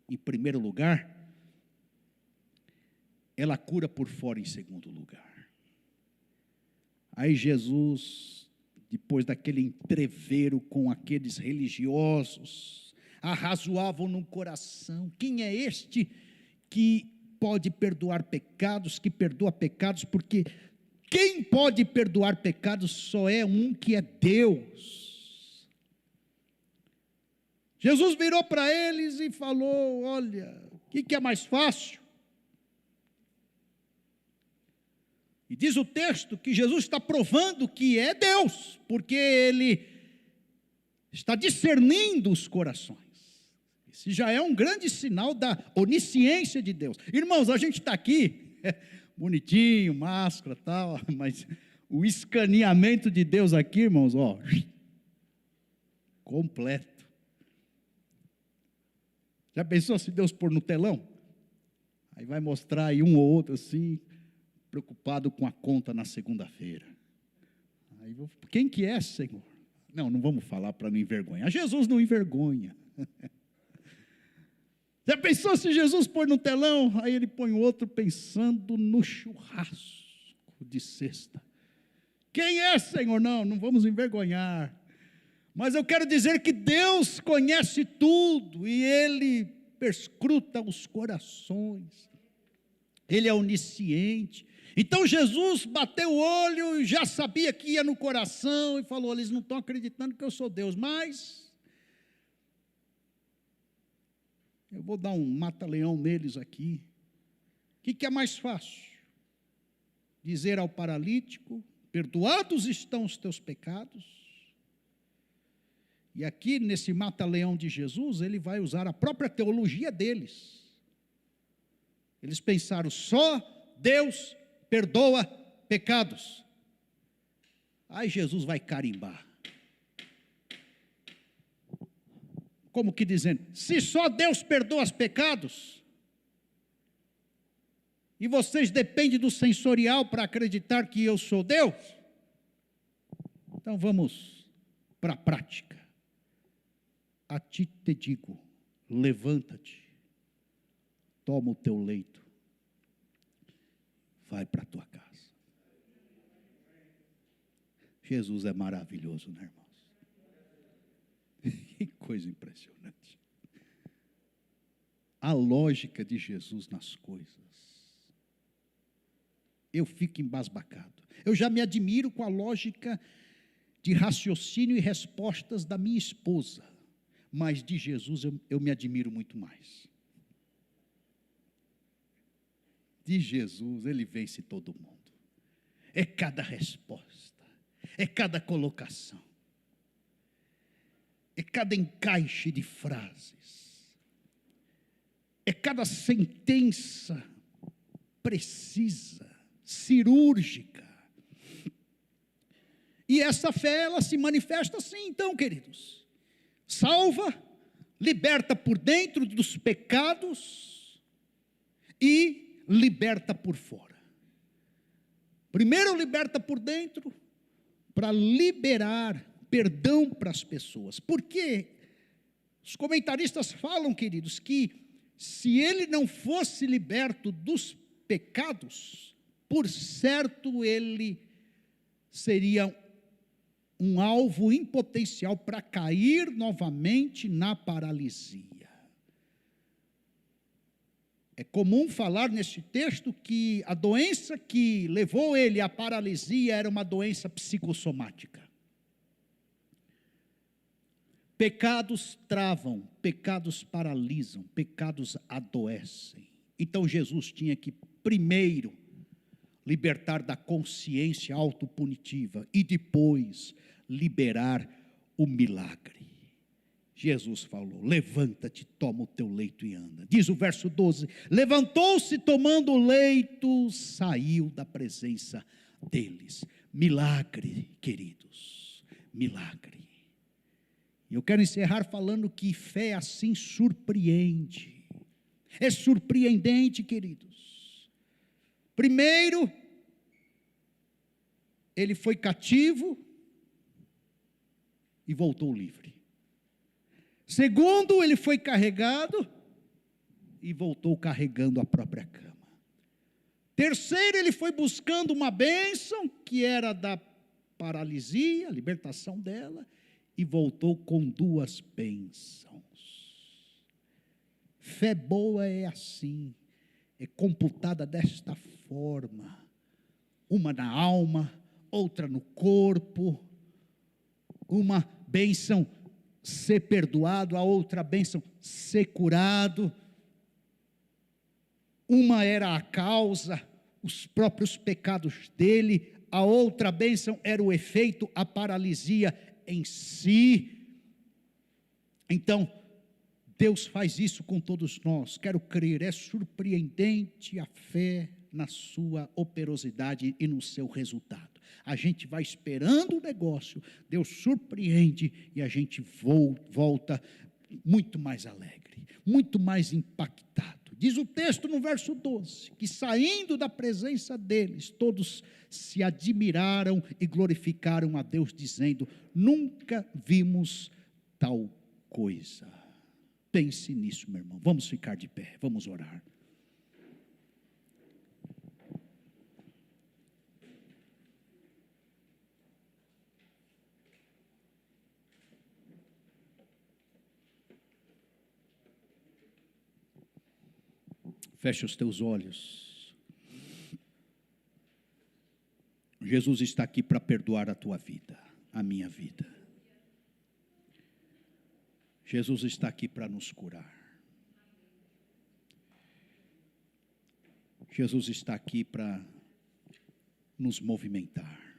em primeiro lugar, ela cura por fora em segundo lugar. Aí Jesus, depois daquele entrevero com aqueles religiosos, arrazoavam no coração, quem é este que pode perdoar pecados, que perdoa pecados, porque quem pode perdoar pecados só é um que é Deus. Jesus virou para eles e falou, olha, o que é mais fácil? E diz o texto que Jesus está provando que é Deus, porque Ele está discernindo os corações. Esse já é um grande sinal da onisciência de Deus. Irmãos, a gente está aqui, bonitinho, máscara e tal, mas o escaneamento de Deus aqui, irmãos, ó, completo. Já pensou se Deus pôr no telão? Aí vai mostrar aí um ou outro assim, preocupado com a conta na segunda-feira. Aí quem que é, Senhor? Não vamos falar para não envergonhar. Jesus não envergonha. Já pensou se Jesus põe no telão? Aí ele põe outro pensando no churrasco de sexta. Quem é, Senhor? Não vamos envergonhar. Mas eu quero dizer que Deus conhece tudo e Ele perscruta os corações. Ele é onisciente. Então Jesus bateu o olho e já sabia que ia no coração e falou: eles não estão acreditando que eu sou Deus, mas eu vou dar um mata-leão neles aqui. O que é mais fácil? Dizer ao paralítico: perdoados estão os teus pecados. E aqui nesse mata-leão de Jesus, ele vai usar a própria teologia deles. Eles pensaram: só Deus perdoa pecados. Aí Jesus vai carimbar. Como que dizendo: se só Deus perdoa os pecados, e vocês dependem do sensorial para acreditar que eu sou Deus, então vamos para a prática. A ti te digo, levanta-te, toma o teu leito, vai para a tua casa. Jesus é maravilhoso, né, irmãos? Que coisa impressionante. A lógica de Jesus nas coisas. Eu fico embasbacado. Eu já me admiro com a lógica de raciocínio e respostas da minha esposa. Mas de Jesus eu me admiro muito mais. De Jesus, Ele vence todo mundo. É cada resposta, é cada colocação, é cada encaixe de frases, é cada sentença precisa, cirúrgica. E essa fé, ela se manifesta assim, então, queridos. Salva, liberta por dentro dos pecados e liberta por fora. Primeiro liberta por dentro para liberar perdão para as pessoas. Porque os comentaristas falam, queridos, que se ele não fosse liberto dos pecados, por certo ele seria um alvo em potencial para cair novamente na paralisia. É comum falar neste texto que a doença que levou ele à paralisia era uma doença psicossomática. Pecados travam, pecados paralisam, pecados adoecem. Então Jesus tinha que primeiro libertar da consciência autopunitiva e depois liberar o milagre. Jesus falou: levanta-te, toma o teu leito e anda. Diz o verso 12: levantou-se, tomando o leito, saiu da presença deles. Milagre, queridos, milagre. E eu quero encerrar falando que fé assim surpreende. É surpreendente, queridos. Primeiro, ele foi cativo e voltou livre. Segundo, ele foi carregado e voltou carregando a própria cama. Terceiro, ele foi buscando uma bênção que era da paralisia, a libertação dela, e voltou com 2 bênçãos. Fé boa é assim, é computada desta forma: uma na alma, outra no corpo. Uma bênção ser perdoado, a outra bênção ser curado. Uma era a causa, os próprios pecados dele. A outra bênção era o efeito, a paralisia em si. Então, Deus faz isso com todos nós. Quero crer, é surpreendente a fé na sua operosidade e no seu resultado. A gente vai esperando o negócio, Deus surpreende e a gente volta muito mais alegre, muito mais impactado. Diz o texto no verso 12, que saindo da presença deles, todos se admiraram e glorificaram a Deus, dizendo: nunca vimos tal coisa. Pense nisso, meu irmão. Vamos ficar de pé, vamos orar. Feche os teus olhos. Jesus está aqui para perdoar a tua vida, a minha vida. Jesus está aqui para nos curar. Jesus está aqui para nos movimentar.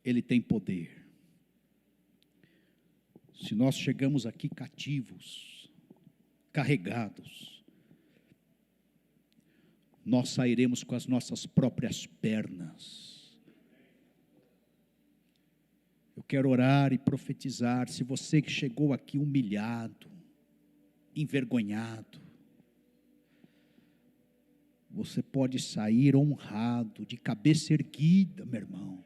Ele tem poder. Se nós chegamos aqui cativos, carregados, nós sairemos com as nossas próprias pernas. Eu quero orar e profetizar. Se você que chegou aqui humilhado, envergonhado, você pode sair honrado, de cabeça erguida, meu irmão.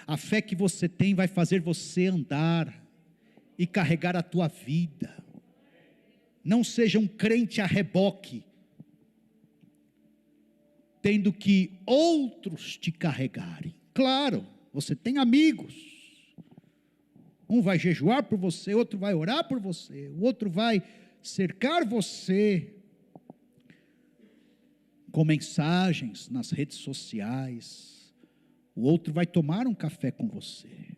A fé que você tem vai fazer você andar e carregar a tua vida. Não seja um crente a reboque, tendo que outros te carregarem. Claro, você tem amigos. Um vai jejuar por você, outro vai orar por você, o outro vai cercar você com mensagens nas redes sociais, o outro vai tomar um café com você.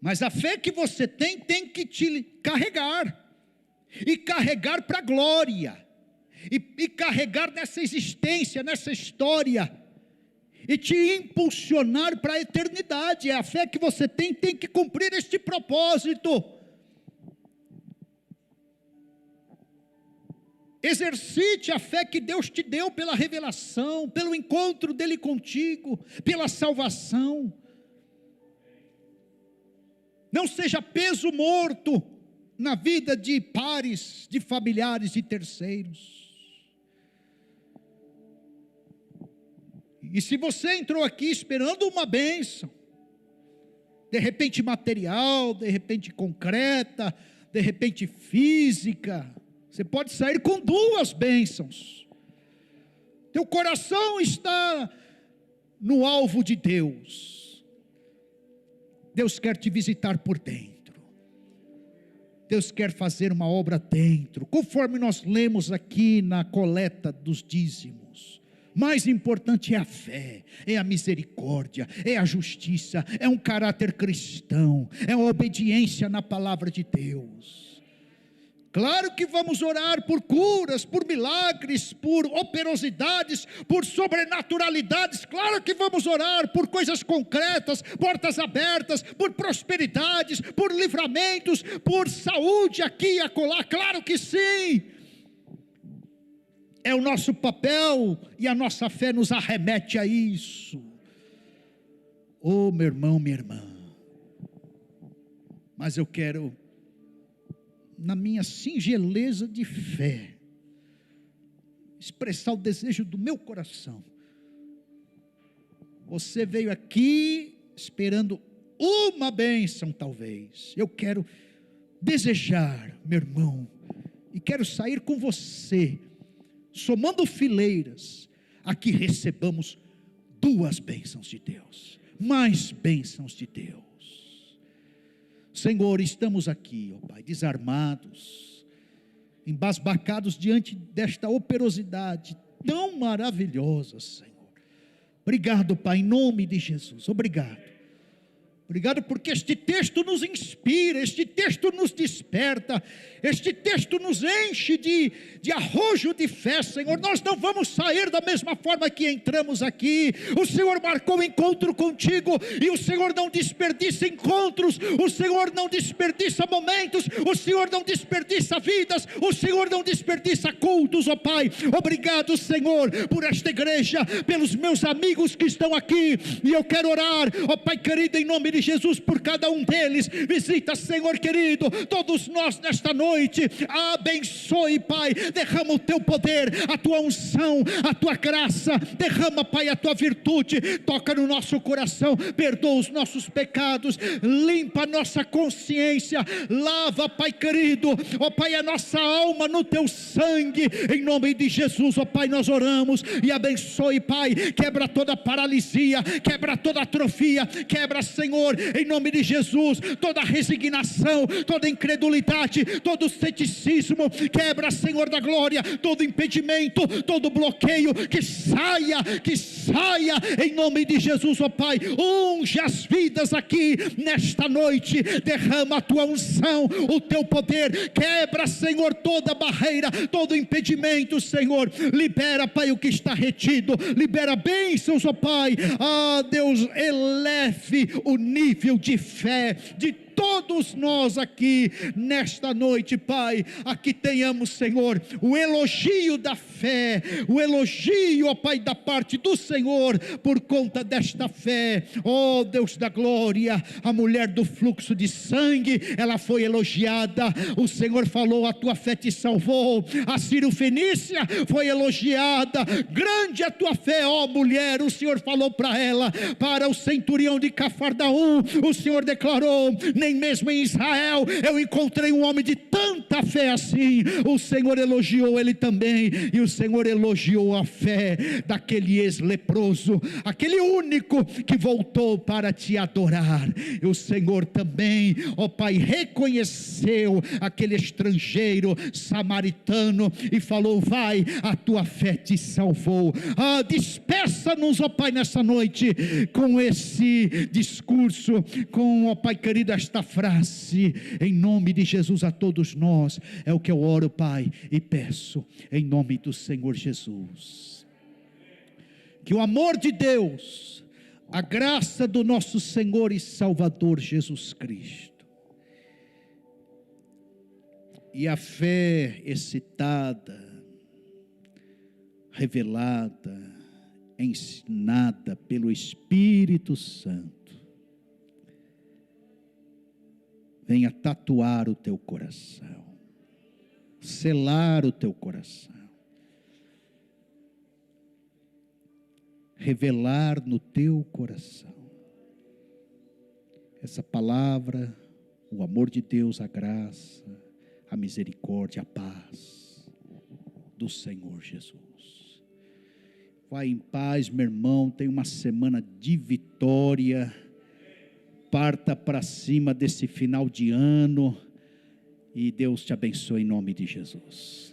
Mas a fé que você tem que te carregar, e carregar para a glória, e carregar nessa existência, nessa história, e te impulsionar para a eternidade. A fé que você tem que cumprir este propósito. Exercite a fé que Deus te deu pela revelação, pelo encontro dele contigo, pela salvação. Não seja peso morto na vida de pares, de familiares e terceiros. E se você entrou aqui esperando uma bênção, de repente material, de repente concreta, de repente física, você pode sair com duas bênçãos. Teu coração está no alvo de Deus. Deus quer te visitar por dentro. Deus quer fazer uma obra dentro, conforme nós lemos aqui na coleta dos dízimos. Mais importante é a fé, é a misericórdia, é a justiça, é um caráter cristão, é a obediência na palavra de Deus. Claro que vamos orar por curas, por milagres, por operosidades, por sobrenaturalidades. Claro que vamos orar por coisas concretas, portas abertas, por prosperidades, por livramentos, por saúde aqui e acolá. Claro que sim. É o nosso papel e a nossa fé nos arremete a isso. Oh, meu irmão, minha irmã. Mas eu quero, na minha singeleza de fé, expressar o desejo do meu coração. Você veio aqui esperando uma bênção talvez. Eu quero desejar, meu irmão, e quero sair com você, somando fileiras, a que recebamos duas bênçãos de Deus, mais bênçãos de Deus. Senhor, estamos aqui, ó Pai, desarmados, embasbacados diante desta operosidade tão maravilhosa, Senhor. Obrigado, Pai, em nome de Jesus, obrigado. Obrigado porque este texto nos inspira, este texto nos desperta, este texto nos enche de arrojo de fé, Senhor. Nós não vamos sair da mesma forma que entramos aqui. O Senhor marcou um encontro contigo e o Senhor não desperdiça encontros, o Senhor não desperdiça momentos, o Senhor não desperdiça vidas, o Senhor não desperdiça cultos, ó Pai. Obrigado, Senhor, por esta igreja, pelos meus amigos que estão aqui, e eu quero orar, ó Pai querido, em nome de Jesus, por cada um deles. Visita, Senhor querido, todos nós nesta noite. Abençoe, Pai, derrama o teu poder, a tua unção, a tua graça, derrama, Pai, a tua virtude, toca no nosso coração, perdoa os nossos pecados, limpa a nossa consciência, lava, Pai querido, ó Pai, a nossa alma no teu sangue, em nome de Jesus, ó Pai, nós oramos. E abençoe, Pai, quebra toda paralisia, quebra toda atrofia, quebra, Senhor, em nome de Jesus, toda resignação, toda incredulidade, todo ceticismo, quebra, Senhor da glória, todo impedimento, todo bloqueio, que saia, em nome de Jesus, ó Pai. Unge as vidas aqui nesta noite, derrama a tua unção, o teu poder, quebra, Senhor, toda barreira, todo impedimento, Senhor, libera, Pai, o que está retido, libera bênçãos, ó Pai. Deus, eleve o nível de fé de todos nós aqui nesta noite, Pai. Aqui tenhamos, Senhor, o elogio da fé, o elogio, ó Pai, da parte do Senhor por conta desta fé. Ó Deus da glória, a mulher do fluxo de sangue, ela foi elogiada. O Senhor falou: a tua fé te salvou. A Sírio-Fenícia foi elogiada. Grande a tua fé, ó mulher. O Senhor falou para ela. Para o centurião de Cafarnaum, o Senhor declarou: nem mesmo em Israel eu encontrei um homem de tanta fé assim. O Senhor elogiou ele também, e o Senhor elogiou a fé daquele ex-leproso, aquele único que voltou para te adorar. E o Senhor também, ó Pai, reconheceu aquele estrangeiro samaritano e falou: vai, a tua fé te salvou. Despeça-nos, ó Pai, nessa noite com esse discurso, com, ó Pai querido, esta frase, em nome de Jesus, a todos nós. É o que eu oro, Pai, e peço em nome do Senhor Jesus. Que o amor de Deus, a graça do nosso Senhor e Salvador Jesus Cristo, e a fé excitada, revelada, ensinada pelo Espírito Santo, venha tatuar o teu coração, selar o teu coração, revelar no teu coração essa palavra, o amor de Deus, a graça, a misericórdia, a paz do Senhor Jesus. Vai em paz, meu irmão, tenha uma semana de vitória. Parta para cima desse final de ano, e Deus te abençoe em nome de Jesus.